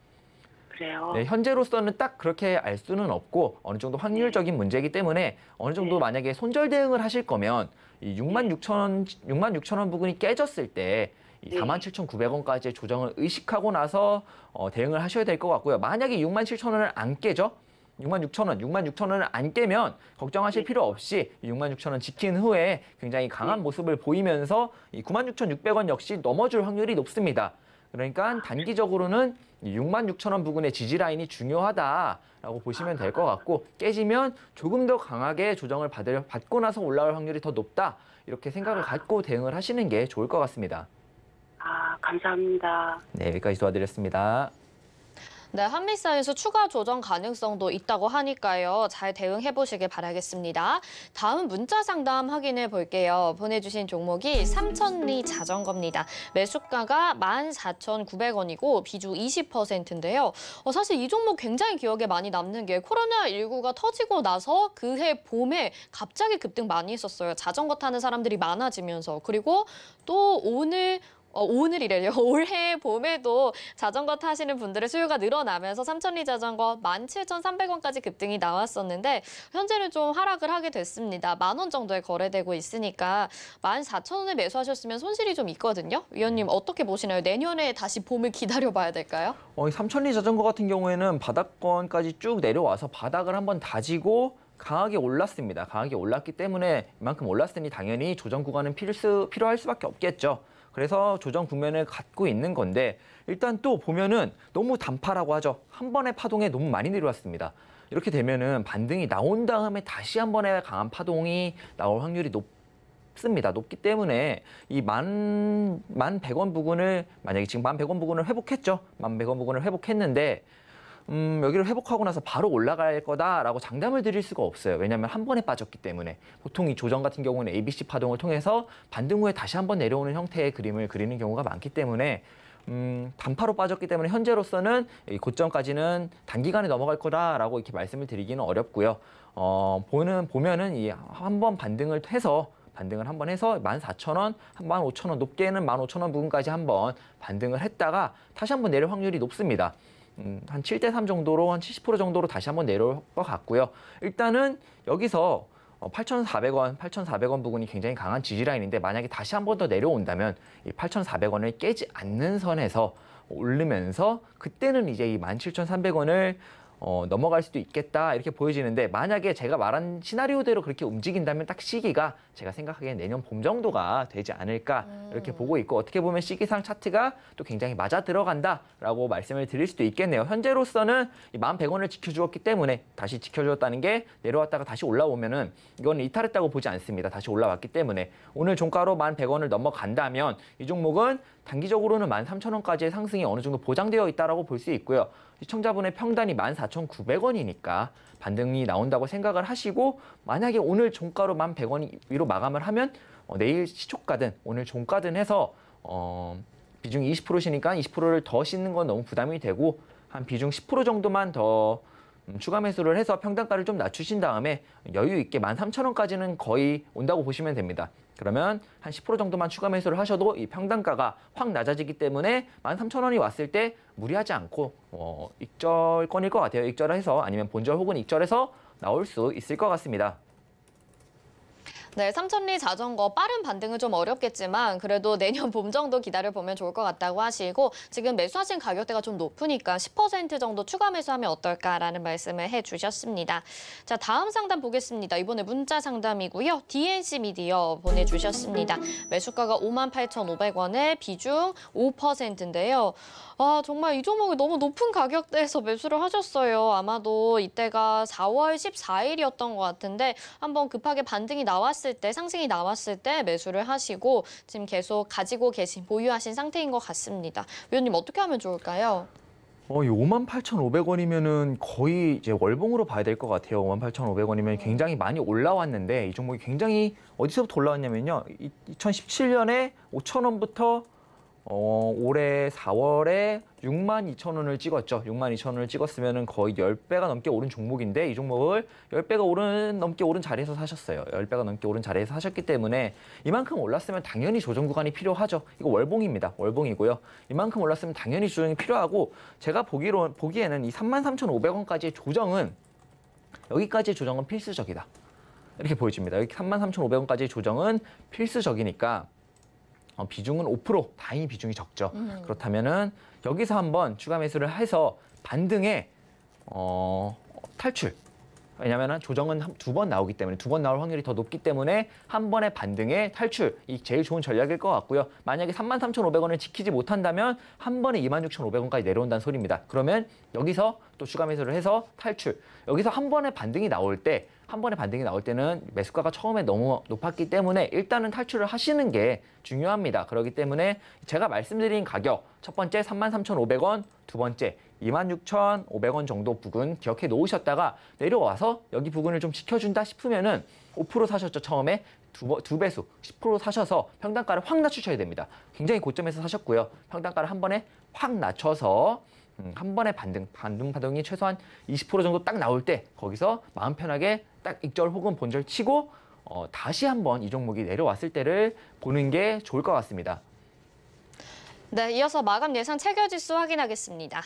G: 그래요.
C: 네, 현재로서는 딱 그렇게 알 수는 없고 어느 정도 확률적인 문제이기 때문에 어느 정도 만약에 손절 대응을 하실 거면 이 66,000원 부분이 깨졌을 때 이 47,900원까지의 조정을 의식하고 나서 대응을 하셔야 될 것 같고요. 만약에 67,000원을 안 깨죠? 66,000원을 안 깨면 걱정하실 필요 없이 66,000원 지킨 후에 굉장히 강한 모습을 보이면서 이 96,600원 역시 넘어줄 확률이 높습니다. 그러니까 단기적으로는 66,000원 부근의 지지라인이 중요하다라고 보시면 될 것 같고 깨지면 조금 더 강하게 조정을 받고 나서 올라올 확률이 더 높다. 이렇게 생각을 갖고 대응을 하시는 게 좋을 것 같습니다.
G: 아, 감사합니다.
C: 네, 여기까지 도와드렸습니다.
B: 네, 한미 사이에서 추가 조정 가능성도 있다고 하니까요. 잘 대응해 보시길 바라겠습니다. 다음 문자 상담 확인해 볼게요. 보내주신 종목이 삼천리 자전거입니다. 매수가가 14,900원이고 비중 20%인데요. 사실 이 종목 굉장히 기억에 많이 남는 게 코로나19가 터지고 나서 그해 봄에 갑자기 급등 많이 했었어요. 자전거 타는 사람들이 많아지면서. 그리고 또 오늘이래요. 올해 봄에도 자전거 타시는 분들의 수요가 늘어나면서 삼천리 자전거 17,300원까지 급등이 나왔었는데 현재는 좀 하락을 하게 됐습니다. 10,000원 정도에 거래되고 있으니까 14,000원에 매수하셨으면 손실이 좀 있거든요. 위원님 어떻게 보시나요? 내년에 다시 봄을 기다려봐야 될까요?
C: 이 삼천리 자전거 같은 경우에는 바닥권까지 쭉 내려와서 바닥을 한번 다지고 강하게 올랐습니다. 강하게 올랐기 때문에 이만큼 올랐으니 당연히 조정 구간은 필요할 수밖에 없겠죠. 그래서 조정 국면을 갖고 있는 건데 일단 또 보면은 너무 단파라고 하죠. 한 번의 파동에 너무 많이 내려왔습니다. 이렇게 되면은 반등이 나온 다음에 다시 한 번의 강한 파동이 나올 확률이 높습니다. 높기 때문에 이 11,100원 부근을 만약에 지금 11,100원 부근을 회복했죠. 11,100원 부근을 회복했는데 여기를 회복하고 나서 바로 올라갈 거다라고 장담을 드릴 수가 없어요. 왜냐하면 한 번에 빠졌기 때문에. 보통 이 조정 같은 경우는 ABC 파동을 통해서 반등 후에 다시 한번 내려오는 형태의 그림을 그리는 경우가 많기 때문에 단파로 빠졌기 때문에 현재로서는 이 고점까지는 단기간에 넘어갈 거다라고 이렇게 말씀을 드리기는 어렵고요. 보면은 이 한 번 반등을 해서 14,000원, 15,000원, 높게는 15,000원 부근까지 한번 반등을 했다가 다시 한번 내릴 확률이 높습니다. 한 7대3 정도로 한 70% 정도로 다시 한번 내려올 것 같고요. 일단은 여기서 8,400원 부근이 굉장히 강한 지지라인인데 만약에 다시 한 번 더 내려온다면 이 8,400원을 깨지 않는 선에서 오르면서 그때는 이제 이 17,300원을 넘어갈 수도 있겠다 이렇게 보여지는데 만약에 제가 말한 시나리오대로 그렇게 움직인다면 딱 시기가 제가 생각하기엔 내년 봄 정도가 되지 않을까 이렇게 보고 있고 어떻게 보면 시기상 차트가 또 굉장히 맞아 들어간다라고 말씀을 드릴 수도 있겠네요. 현재로서는 이 11,100원을 지켜주었기 때문에 다시 지켜주었다는 게 내려왔다가 다시 올라오면은 이거는 이탈했다고 보지 않습니다. 다시 올라왔기 때문에 오늘 종가로 11,100원을 넘어간다면 이 종목은 단기적으로는 13,000원까지의 상승이 어느 정도 보장되어 있다라고 볼 수 있고요. 시청자분의 평단이 14,900원이니까 반등이 나온다고 생각을 하시고 만약에 오늘 종가로 11,100원 위로 마감을 하면 내일 시초가든 오늘 종가든 해서 비중이 20%시니까 20%를 더 싣는 건 너무 부담이 되고 한 비중 10% 정도만 더 추가 매수를 해서 평단가를 좀 낮추신 다음에 여유 있게 13,000원까지는 거의 온다고 보시면 됩니다. 그러면 한 10% 정도만 추가 매수를 하셔도 이 평단가가 확 낮아지기 때문에 13,000원이 왔을 때 무리하지 않고 익절권일 것 같아요. 익절해서 아니면 본절 혹은 익절해서 나올 수 있을 것 같습니다.
B: 네, 삼천리 자전거 빠른 반등은 좀 어렵겠지만 그래도 내년 봄 정도 기다려보면 좋을 것 같다고 하시고 지금 매수하신 가격대가 좀 높으니까 10% 정도 추가 매수하면 어떨까라는 말씀을 해주셨습니다. 자, 다음 상담 보겠습니다. 이번에 문자 상담이고요. DNC 미디어 보내주셨습니다. 매수가가 58,500원에 비중 5%인데요. 정말 이 종목이 너무 높은 가격대에서 매수를 하셨어요. 아마도 이때가 4월 14일이었던 것 같은데 한번 급하게 반등이 나왔을 때, 상승이 나왔을 때 매수를 하시고 지금 계속 가지고 계신, 보유하신 상태인 것 같습니다. 위원님 어떻게 하면 좋을까요?
C: 이 58,500원이면은 거의 이제 월봉으로 봐야 될 것 같아요. 58,500원이면 굉장히 많이 올라왔는데 이 종목이 굉장히 어디서부터 올라왔냐면요. 2017년에 5,000원부터 올해 4월에 62,000원을 찍었죠. 62,000원을 찍었으면 거의 10배가 넘게 오른 종목인데 이 종목을 10배가 넘게 오른 자리에서 사셨어요. 10배가 넘게 오른 자리에서 사셨기 때문에 이만큼 올랐으면 당연히 조정 구간이 필요하죠. 이거 월봉입니다. 월봉이고요. 이만큼 올랐으면 당연히 조정이 필요하고 제가 보기에는 이 33,500원까지의 조정은 여기까지의 조정은 필수적이다. 이렇게 보여집니다. 여기 33,500원까지의 조정은 필수적이니까 비중은 5%, 다행히 비중이 적죠. 그렇다면은 여기서 한번 추가 매수를 해서 반등에 탈출. 왜냐하면 조정은 2번 나오기 때문에 2번 나올 확률이 더 높기 때문에 한 번의 반등에 탈출. 이 제일 좋은 전략일 것 같고요. 만약에 33,500원을 지키지 못한다면 한 번에 26,500원까지 내려온다는 소리입니다. 그러면 여기서 또 추가 매수를 해서 탈출. 여기서 한 번의 반등이 나올 때 한 번에 반등이 나올 때는 매수가가 처음에 너무 높았기 때문에 일단은 탈출을 하시는 게 중요합니다. 그렇기 때문에 제가 말씀드린 가격, 첫 번째 33,500원, 두 번째 26,500원 정도 부근 기억해 놓으셨다가 내려와서 여기 부근을 좀 지켜준다 싶으면은 5% 사셨죠, 처음에. 두 배수 10% 사셔서 평단가를 확 낮추셔야 됩니다. 굉장히 고점에서 사셨고요. 평단가를 한 번에 확 낮춰서 한 번에 반등이 최소한 20% 정도 딱 나올 때 거기서 마음 편하게 딱 익절 혹은 본절 치고 다시 한번 이 종목이 내려왔을 때를 보는 게 좋을 것 같습니다.
B: 네, 이어서 마감 예상 체결지수 확인하겠습니다.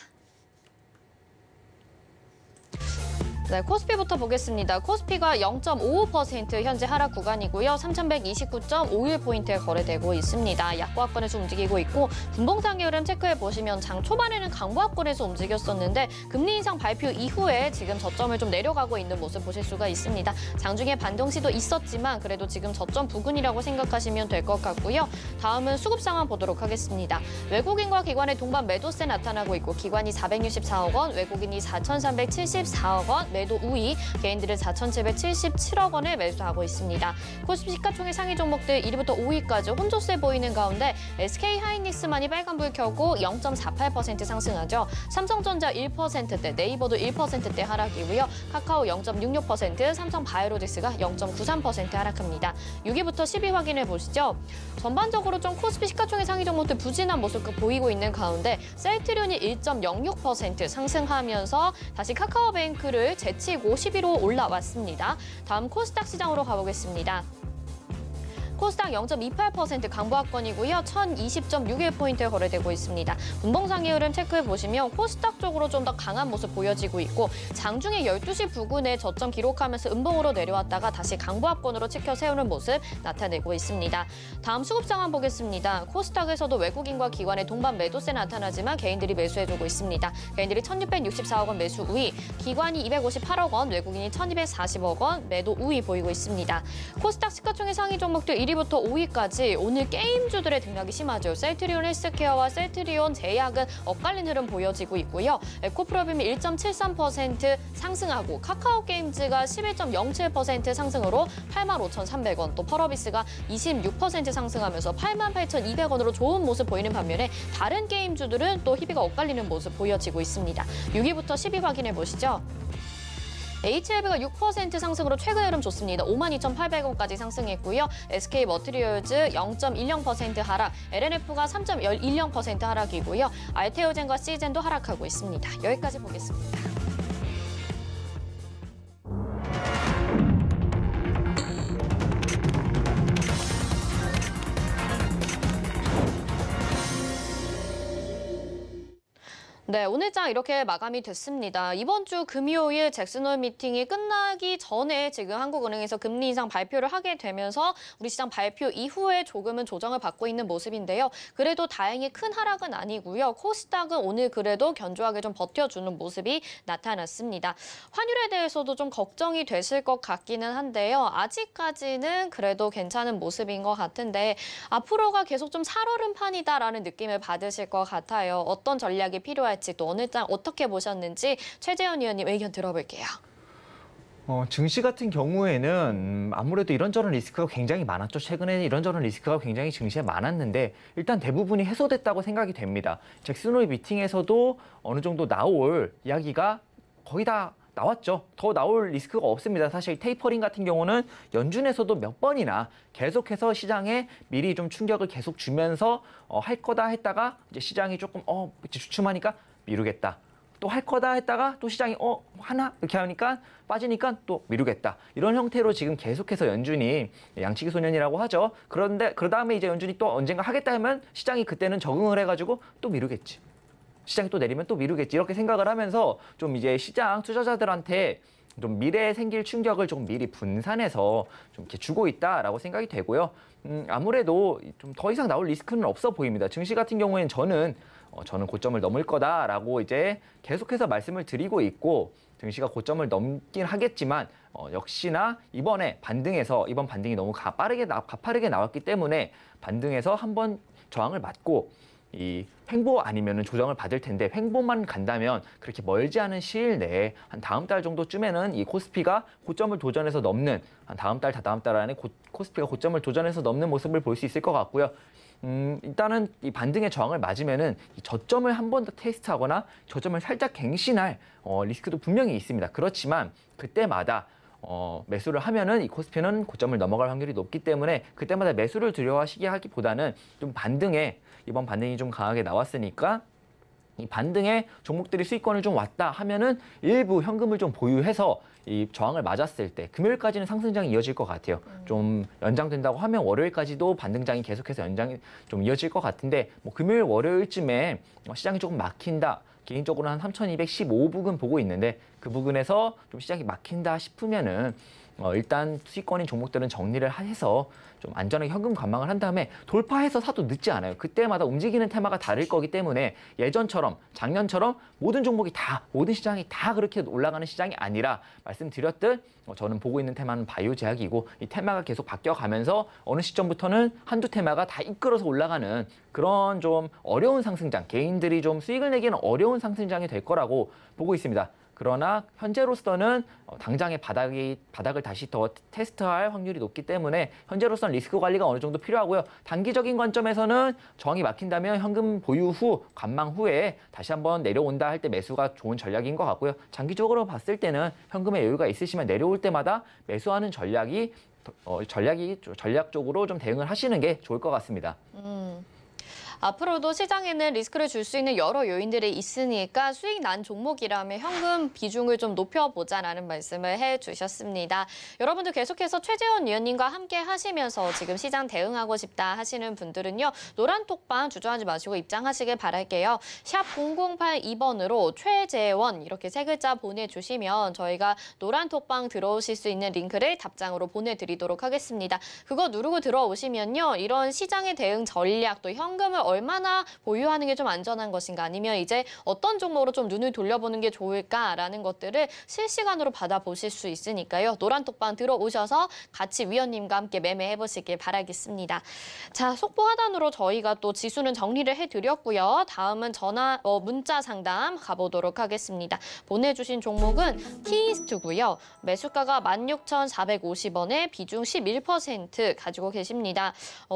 B: 네, 코스피부터 보겠습니다. 코스피가 0.55% 현재 하락 구간이고요. 3,129.51포인트에 거래되고 있습니다. 약보합권에서 움직이고 있고 분봉상의 흐름 체크해 보시면 장 초반에는 강보합권에서 움직였었는데 금리 인상 발표 이후에 지금 저점을 좀 내려가고 있는 모습 보실 수가 있습니다. 장중에 반등 시도 있었지만 그래도 지금 저점 부근이라고 생각하시면 될 것 같고요. 다음은 수급 상황 보도록 하겠습니다. 외국인과 기관의 동반 매도세 나타나고 있고 기관이 464억 원, 외국인이 4,374억 원, 매도 우위, 개인들은 4,777억 원을 매수하고 있습니다. 코스피 시가총액 상위 종목들 1위부터 5위까지 혼조세 보이는 가운데 SK하이닉스만이 빨간불 켜고 0.48% 상승하죠. 삼성전자 1%대, 네이버도 1%대 하락이고요. 카카오 0.66%, 삼성바이오로직스가 0.93% 하락합니다. 6위부터 10위 확인해 보시죠. 전반적으로 좀 코스피 시가총액 상위 종목들 부진한 모습 보이고 있는 가운데 셀트리온이 1.06% 상승하면서 다시 카카오뱅크를 제치고 10위로 올라왔습니다. 다음 코스닥 시장으로 가보겠습니다. 코스닥 0.28% 강보합권이고요. 1,020.61포인트에 거래되고 있습니다. 분봉상의 흐름 체크해 보시면 코스닥 쪽으로 좀 더 강한 모습 보여지고 있고 장중에 12시 부근에 저점 기록하면서 음봉으로 내려왔다가 다시 강보합권으로 치켜 세우는 모습 나타내고 있습니다. 다음 수급 상황 보겠습니다. 코스닥에서도 외국인과 기관의 동반 매도세 나타나지만 개인들이 매수해주고 있습니다. 개인들이 1,664억 원 매수 우위, 기관이 258억 원, 외국인이 1,240억 원 매도 우위 보이고 있습니다. 코스닥 시가총액 상위 종목들 1위부터 5위까지 오늘 게임주들의 등락이 심하죠. 셀트리온 헬스케어와 셀트리온 제약은 엇갈린 흐름 보여지고 있고요. 에코프로빔이 1.73% 상승하고 카카오게임즈가 11.07% 상승으로 85,300원, 또 펄어비스가 26% 상승하면서 88,200원으로 좋은 모습 보이는 반면에 다른 게임주들은 또 희비가 엇갈리는 모습 보여지고 있습니다. 6위부터 10위 확인해 보시죠. HLB가 6% 상승으로 최근 흐름 좋습니다. 52,800원까지 상승했고요. SK머티리얼즈 0.10% 하락, LNF가 3.10% 하락이고요. 알테오젠과 시젠도 하락하고 있습니다. 여기까지 보겠습니다. 네, 오늘 장 이렇게 마감이 됐습니다. 이번 주 금요일 잭슨홀 미팅이 끝나기 전에 지금 한국은행에서 금리 인상 발표를 하게 되면서 우리 시장 발표 이후에 조금은 조정을 받고 있는 모습인데요. 그래도 다행히 큰 하락은 아니고요. 코스닥은 오늘 그래도 견조하게 좀 버텨주는 모습이 나타났습니다. 환율에 대해서도 좀 걱정이 되실 것 같기는 한데요. 아직까지는 그래도 괜찮은 모습인 것 같은데 앞으로가 계속 좀 살얼음판이다라는 느낌을 받으실 것 같아요. 어떤 전략이 필요할지 또 어느 장 어떻게 보셨는지 최재현 위원님 의견 들어볼게요.
C: 증시 같은 경우에는 아무래도 이런저런 리스크가 굉장히 많았죠. 최근에 이런저런 리스크가 굉장히 증시에 많았는데 일단 대부분이 해소됐다고 생각이 됩니다. 잭슨홀 미팅에서도 어느 정도 나올 이야기가 거의 다 나왔죠. 더 나올 리스크가 없습니다. 사실 테이퍼링 같은 경우는 연준에서도 몇 번이나 계속해서 시장에 미리 좀 충격을 계속 주면서 할 거다 했다가 이제 시장이 조금 이제 주춤하니까 미루겠다. 또 할 거다 했다가 또 시장이 하나 이렇게 하니까 빠지니까 또 미루겠다. 이런 형태로 지금 계속해서 연준이 양치기 소년이라고 하죠. 그런데 그 다음에 이제 연준이 또 언젠가 하겠다 하면 시장이 그때는 적응을 해가지고 또 미루겠지. 시장이 또 내리면 또 미루겠지. 이렇게 생각을 하면서 좀 이제 시장 투자자들한테 좀 미래에 생길 충격을 좀 미리 분산해서 좀 이렇게 주고 있다라고 생각이 되고요. 아무래도 좀 더 이상 나올 리스크는 없어 보입니다. 증시 같은 경우에는 저는 고점을 넘을 거다라고 이제 계속해서 말씀을 드리고 있고 증시가 고점을 넘긴 하겠지만 역시나 이번 반등이 너무 가파르게 나왔기 때문에 반등에서 한번 저항을 맞고 이 횡보 아니면은 조정을 받을 텐데 횡보만 간다면 그렇게 멀지 않은 시일 내에 한 다음 달 정도쯤에는 이 코스피가 고점을 도전해서 넘는 한 다음 달, 다다음 달 안에 코스피가 고점을 도전해서 넘는 모습을 볼 수 있을 것 같고요. 일단은 이 반등의 저항을 맞으면은 이 저점을 한 번 더 테스트하거나 저점을 살짝 갱신할 리스크도 분명히 있습니다. 그렇지만 그때마다 매수를 하면은 이 코스피는 고점을 넘어갈 확률이 높기 때문에 그때마다 매수를 두려워하시게 하기보다는 좀 이번 반등이 좀 강하게 나왔으니까 이 반등의 종목들이 수익권을 좀 왔다 하면은 일부 현금을 좀 보유해서 이 저항을 맞았을 때 금요일까지는 상승장이 이어질 것 같아요. 좀 연장된다고 하면 월요일까지도 반등장이 계속해서 연장이 좀 이어질 것 같은데 뭐 금요일 월요일쯤에 시장이 조금 막힌다. 개인적으로 한 3,215 부근 보고 있는데 그 부근에서 좀 시장이 막힌다 싶으면은 일단 수익권인 종목들은 정리를 해서 좀 안전하게 현금 관망을 한 다음에 돌파해서 사도 늦지 않아요. 그때마다 움직이는 테마가 다를 거기 때문에 예전처럼 작년처럼 모든 종목이 다 모든 시장이 다 그렇게 올라가는 시장이 아니라 말씀드렸듯 저는 보고 있는 테마는 바이오 제약이고 이 테마가 계속 바뀌어가면서 어느 시점부터는 한두 테마가 다 이끌어서 올라가는 그런 좀 어려운 상승장, 개인들이 좀 수익을 내기는 어려운 상승장이 될 거라고 보고 있습니다. 그러나 현재로서는 당장의 바닥을 다시 더 테스트할 확률이 높기 때문에 현재로서는 리스크 관리가 어느 정도 필요하고요. 단기적인 관점에서는 저항이 막힌다면 현금 보유 후 관망 후에 다시 한번 내려온다 할 때 매수가 좋은 전략인 것 같고요. 장기적으로 봤을 때는 현금의 여유가 있으시면 내려올 때마다 매수하는 전략적으로 좀 대응을 하시는 게 좋을 것 같습니다.
B: 앞으로도 시장에는 리스크를 줄 수 있는 여러 요인들이 있으니까 수익 난 종목이라면 현금 비중을 좀 높여보자라는 말씀을 해주셨습니다. 여러분들 계속해서 최재원 위원님과 함께 하시면서 지금 시장 대응하고 싶다 하시는 분들은요. 노란톡방 주저하지 마시고 입장하시길 바랄게요. 샵 0082번으로 최재원 이렇게 세 글자 보내주시면 저희가 노란톡방 들어오실 수 있는 링크를 답장으로 보내드리도록 하겠습니다. 그거 누르고 들어오시면요. 이런 시장의 대응 전략 또 현금을 얼마나 보유하는 게 좀 안전한 것인가 아니면 이제 어떤 종목으로 좀 눈을 돌려보는 게 좋을까라는 것들을 실시간으로 받아보실 수 있으니까요. 노란톡방 들어오셔서 같이 위원님과 함께 매매해보시길 바라겠습니다. 자, 속보 하단으로 저희가 또 지수는 정리를 해드렸고요. 다음은 문자 상담 가보도록 하겠습니다. 보내주신 종목은 키이스트고요. 매수가가 16,450원에 비중 11% 가지고 계십니다.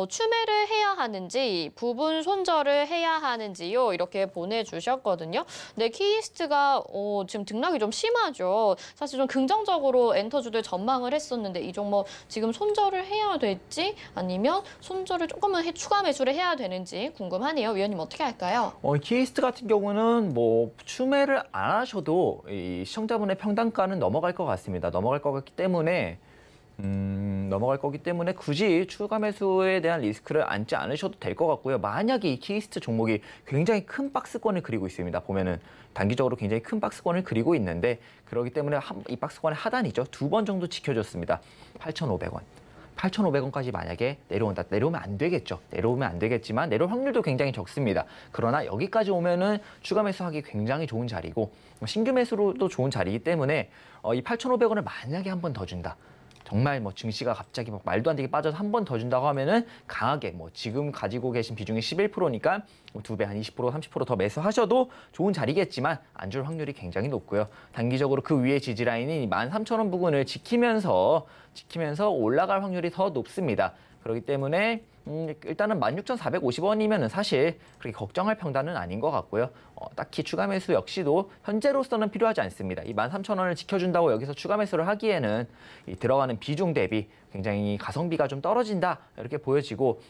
B: 추매를 해야 하는지 부분 손절을 해야 하는지요? 이렇게 보내주셨거든요. 근데 키이스트가 지금 등락이 좀 심하죠. 사실 좀 긍정적으로 엔터주들 전망을 했었는데 이 종목 지금 손절을 해야 될지 아니면 손절을 조금은 추가 매수를 해야 되는지 궁금하네요. 위원님 어떻게 할까요?
C: 키이스트 같은 경우는 뭐 추매를 안 하셔도 이 시청자분의 평단가는 넘어갈 것 같습니다. 넘어갈 것 같기 때문에 굳이 추가 매수에 대한 리스크를 안지 않으셔도 될 것 같고요. 만약에 이 키이스트 종목이 굉장히 큰 박스권을 그리고 있습니다. 보면은 단기적으로 굉장히 큰 박스권을 그리고 있는데 그렇기 때문에 이 박스권의 하단이죠. 2번 정도 지켜줬습니다. 8,500원. 8,500원까지 만약에 내려온다. 내려오면 안 되겠죠. 내려오면 안 되겠지만 내려올 확률도 굉장히 적습니다. 그러나 여기까지 오면은 추가 매수하기 굉장히 좋은 자리고 신규 매수로도 좋은 자리이기 때문에 이 8,500원을 만약에 한 번 더 준다. 정말 뭐 증시가 갑자기 막 말도 안 되게 빠져서 한 번 더 준다고 하면은 강하게 뭐 지금 가지고 계신 비중이 11%니까 2배 한 20%, 30% 더 매수하셔도 좋은 자리겠지만 안 줄 확률이 굉장히 높고요. 단기적으로 그 위에 지지라인인 13,000원 부근을 지키면서 올라갈 확률이 더 높습니다. 그렇기 때문에 일단은 16,450원이면은 사실 그렇게 걱정할 평단은 아닌 것 같고요. 딱히 추가 매수 역시도 현재로서는 필요하지 않습니다. 이 13,000원을 지켜준다고 여기서 추가 매수를 하기에는 이 들어가는 비중 대비 굉장히 가성비가 좀 떨어진다 이렇게 보여지고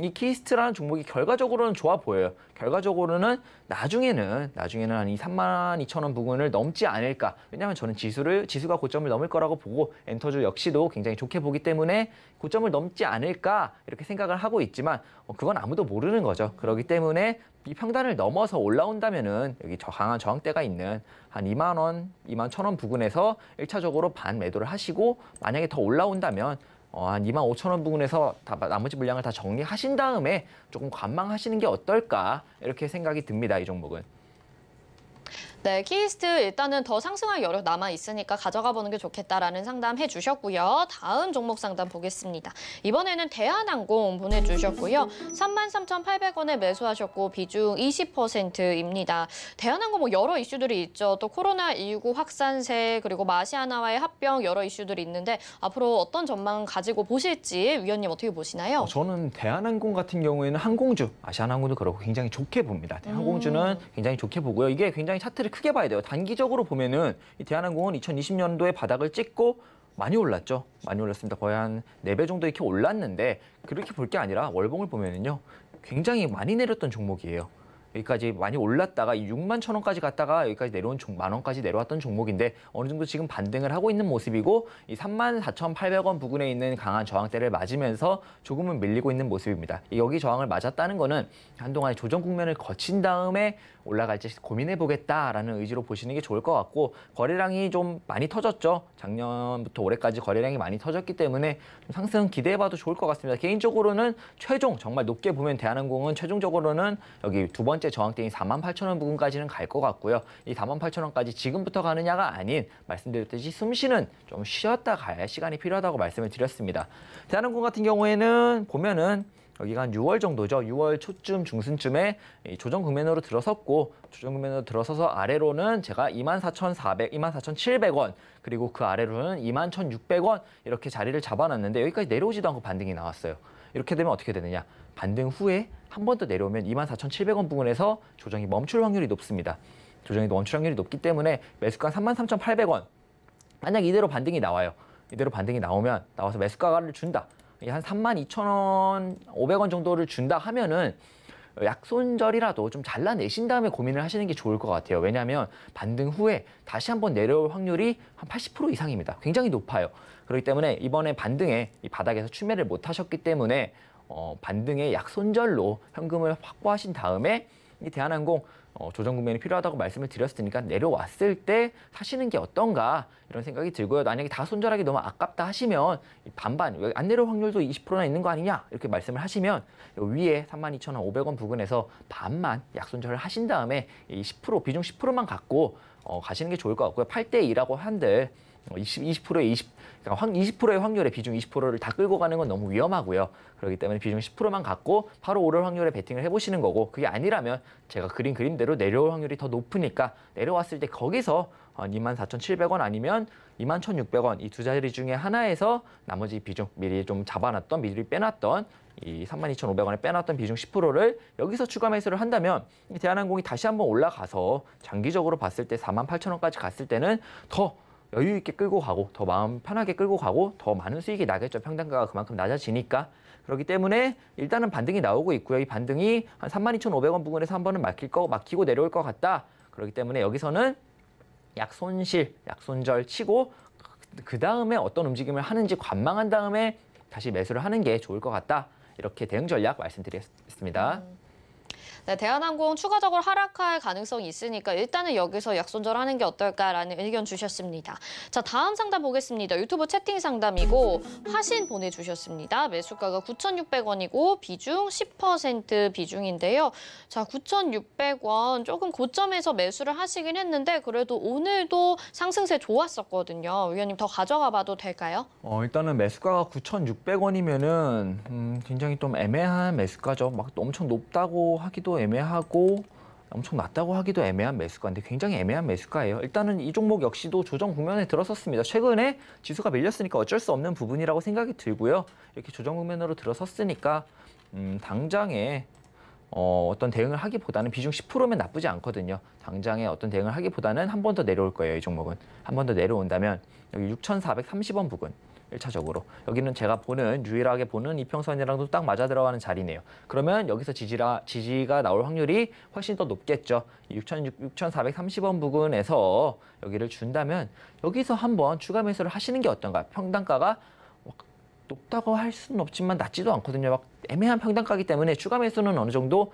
C: 이 키이스트라는 종목이 결과적으로는 좋아 보여요. 결과적으로는 나중에는 한 이 32,000원 부근을 넘지 않을까. 왜냐하면 저는 지수가 고점을 넘을 거라고 보고 엔터주 역시도 굉장히 좋게 보기 때문에 고점을 넘지 않을까 이렇게 생각을 하고 있지만 그건 아무도 모르는 거죠. 그렇기 때문에 이 평단을 넘어서 올라온다면은 여기 강한 저항대가 있는 한 2만 원, 2만 1,000원 부근에서 1차적으로 반 매도를 하시고 만약에 더 올라온다면 한 25,000원 부근에서 나머지 물량을 다 정리하신 다음에 조금 관망하시는 게 어떨까 이렇게 생각이 듭니다. 이 종목은.
B: 네, 키이스트 일단은 더 상승할 여력 남아 있으니까 가져가 보는 게 좋겠다라는 상담 해주셨고요. 다음 종목 상담 보겠습니다. 이번에는 대한항공 보내주셨고요. 33,800원에 매수하셨고 비중 20%입니다. 대한항공 뭐 여러 이슈들이 있죠. 또 코로나19 확산세 그리고 마시아나와의 합병 여러 이슈들이 있는데 앞으로 어떤 전망 가지고 보실지 위원님 어떻게 보시나요?
C: 저는 대한항공 같은 경우에는 항공주, 아시아나항공도 그렇고 굉장히 좋게 봅니다. 항공주는 굉장히 좋게 보고요. 이게 굉장히 차트를 크게 봐야 돼요. 단기적으로 보면은 이 대한항공은 2020년도에 바닥을 찍고 많이 올랐죠. 많이 올랐습니다. 거의 한 4배 정도 이렇게 올랐는데 그렇게 볼 게 아니라 월봉을 보면은요. 굉장히 많이 내렸던 종목이에요. 여기까지 많이 올랐다가 61,000원까지 갔다가 여기까지 내려온 10,000원까지 내려왔던 종목인데 어느 정도 지금 반등을 하고 있는 모습이고 이 34,800원 부근에 있는 강한 저항대를 맞으면서 조금은 밀리고 있는 모습입니다. 여기 저항을 맞았다는 거는 한동안 조정 국면을 거친 다음에 올라갈지 고민해보겠다라는 의지로 보시는 게 좋을 것 같고 거래량이 좀 많이 터졌죠. 작년부터 올해까지 거래량이 많이 터졌기 때문에 좀 상승 기대해봐도 좋을 것 같습니다. 개인적으로는 최종 정말 높게 보면 대한항공은 최종적으로는 여기 두 번째 저항대인 48,000원 부근까지는 갈 것 같고요. 이 48,000원까지 지금부터 가느냐가 아닌 말씀드렸듯이 숨쉬는 좀 쉬었다 가야 시간이 필요하다고 말씀을 드렸습니다. 대한항공 같은 경우에는 보면은 여기가 한 6월 정도죠. 6월 초쯤 중순쯤에 조정 국면으로 들어섰고 조정 국면으로 들어서서 아래로는 제가 24,400, 24,700원 그리고 그 아래로는 21,600원 이렇게 자리를 잡아놨는데 여기까지 내려오지도 않고 반등이 나왔어요. 이렇게 되면 어떻게 되느냐. 반등 후에 한 번 더 내려오면 24,700원 부근에서 조정이 멈출 확률이 높습니다. 조정이 멈출 확률이 높기 때문에 매수가 33,800원. 만약 이대로 반등이 나와요. 이대로 반등이 나오면 나와서 매수가를 준다. 한 32,000원, 500원 정도를 준다 하면은 약손절이라도 좀 잘라내신 다음에 고민을 하시는 게 좋을 것 같아요. 왜냐하면 반등 후에 다시 한번 내려올 확률이 한 80% 이상입니다. 굉장히 높아요. 그렇기 때문에 이번에 반등에 이 바닥에서 추매를 못 하셨기 때문에 반등의 약손절로 현금을 확보하신 다음에 이 대한항공 조정 국면이 필요하다고 말씀을 드렸으니까 내려왔을 때 사시는 게 어떤가 이런 생각이 들고요. 만약에 다 손절하기 너무 아깝다 하시면 반반, 안 내려올 확률도 20%나 있는 거 아니냐 이렇게 말씀을 하시면 위에 32,500원 부근에서 반만 약손절을 하신 다음에 이 10%, 비중 10%만 갖고 가시는 게 좋을 것 같고요. 8대2라고 한들 20%의 확률에 비중 20%를 다 끌고 가는 건 너무 위험하고요. 그렇기 때문에 비중 10%만 갖고 바로 오를 확률에 베팅을 해보시는 거고 그게 아니라면 제가 그린 그림대로 내려올 확률이 더 높으니까 내려왔을 때 거기서 24,700원 아니면 21,600원 이 두 자리 중에 하나에서 나머지 비중 미리 좀 잡아놨던 미리 빼놨던 이 32,500원에 빼놨던 비중 10%를 여기서 추가 매수를 한다면 이 대한항공이 다시 한번 올라가서 장기적으로 봤을 때 48,000원까지 갔을 때는 더 여유 있게 끌고 가고 더 마음 편하게 끌고 가고 더 많은 수익이 나겠죠. 평단가가 그만큼 낮아지니까. 그렇기 때문에 일단은 반등이 나오고 있고요. 이 반등이 한 32,500원 부근에서 한 번은 막히고 내려올 것 같다. 그렇기 때문에 여기서는 약손실, 약손절 치고 그 다음에 어떤 움직임을 하는지 관망한 다음에 다시 매수를 하는 게 좋을 것 같다. 이렇게 대응 전략 말씀드렸습니다.
B: 네, 대한항공 추가적으로 하락할 가능성이 있으니까 일단은 여기서 약손절하는 게 어떨까라는 의견 주셨습니다. 자, 다음 상담 보겠습니다. 유튜브 채팅 상담이고 화신 보내주셨습니다. 매수가가 9,600원이고 비중 10% 비중인데요. 자, 9,600원 조금 고점에서 매수를 하시긴 했는데 그래도 오늘도 상승세 좋았었거든요. 위원님 더 가져가 봐도 될까요?
C: 일단은 매수가가 9,600원이면은 굉장히 좀 애매한 매수가죠. 막 엄청 높다고 하기도 애매하고 엄청 낮다고 하기도 애매한 매수가인데 굉장히 애매한 매수가예요. 일단은 이 종목 역시도 조정 국면에 들어섰습니다. 최근에 지수가 밀렸으니까 어쩔 수 없는 부분이라고 생각이 들고요. 이렇게 조정 국면으로 들어섰으니까 당장에 어떤 대응을 하기보다는 비중 10%면 나쁘지 않거든요. 당장에 어떤 대응을 하기보다는 한 번 더 내려올 거예요. 이 종목은. 한 번 더 내려온다면 여기 6,430원 부근. 1차적으로. 여기는 제가 유일하게 보는 이평선이랑도 딱 맞아 들어가는 자리네요. 그러면 여기서 지지가 나올 확률이 훨씬 더 높겠죠. 6,430원 부근에서 여기를 준다면 여기서 한번 추가 매수를 하시는 게 어떤가. 평단가가 높다고 할 수는 없지만 낮지도 않거든요. 막 애매한 평단가이기 때문에 추가 매수는 어느 정도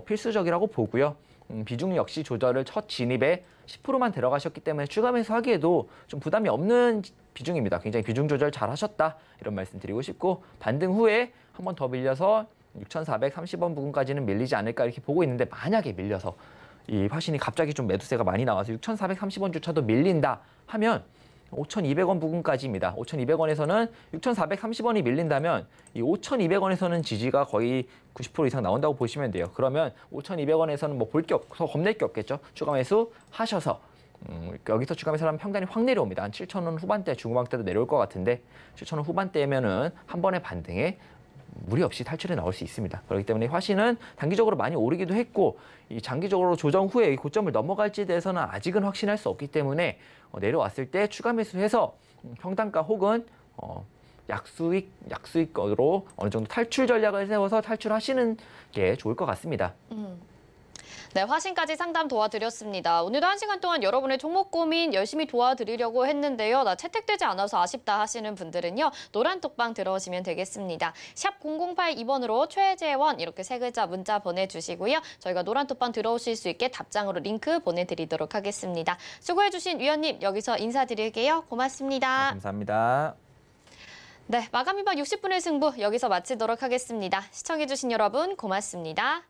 C: 필수적이라고 보고요. 비중 역시 조절을 첫 진입에 10%만 들어가셨기 때문에 추가 매수하기에도 좀 부담이 없는 비중입니다. 굉장히 비중 조절 잘 하셨다 이런 말씀 드리고 싶고 반등 후에 한 번 더 밀려서 6,430원 부근까지는 밀리지 않을까 이렇게 보고 있는데 만약에 밀려서 이 화신이 갑자기 좀 매도세가 많이 나와서 6,430원조차도 밀린다 하면 5,200원 부근까지입니다. 5,200원에서는 6,430원이 밀린다면 이 5,200원에서는 지지가 거의 90% 이상 나온다고 보시면 돼요. 그러면 5,200원에서는 뭐 볼 게 없어 겁낼 게 없겠죠. 추가 매수 하셔서 여기서 추가 매수하면 평단이 확 내려옵니다. 한 7,000원 후반대, 중후반 때도 내려올 것 같은데 7,000원 후반대면은 한 번의 반등에 무리 없이 탈출해 나올 수 있습니다. 그렇기 때문에 화신은 단기적으로 많이 오르기도 했고 이 장기적으로 조정 후에 이 고점을 넘어갈지에 대해서는 아직은 확신할 수 없기 때문에 내려왔을 때 추가 매수해서 평단가 혹은 약수익으로 어느 정도 탈출 전략을 세워서 탈출하시는 게 좋을 것 같습니다.
B: 네, 화신까지 상담 도와드렸습니다. 오늘도 1시간 동안 여러분의 종목 고민 열심히 도와드리려고 했는데요. 나 채택되지 않아서 아쉽다 하시는 분들은요. 노란 톡방 들어오시면 되겠습니다. 샵 0082번으로 최재원 이렇게 3글자 문자 보내주시고요. 저희가 노란 톡방 들어오실 수 있게 답장으로 링크 보내드리도록 하겠습니다. 수고해주신 위원님 여기서 인사드릴게요. 고맙습니다.
C: 네, 감사합니다.
B: 네, 마감이박 60분의 승부 여기서 마치도록 하겠습니다. 시청해주신 여러분 고맙습니다.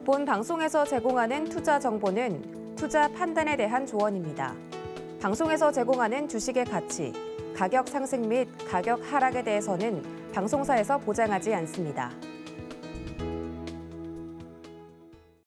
A: 본 방송에서 제공하는 투자 정보는 투자 판단에 대한 조언입니다. 방송에서 제공하는 주식의 가치, 가격 상승 및 가격 하락에 대해서는 방송사에서 보장하지 않습니다.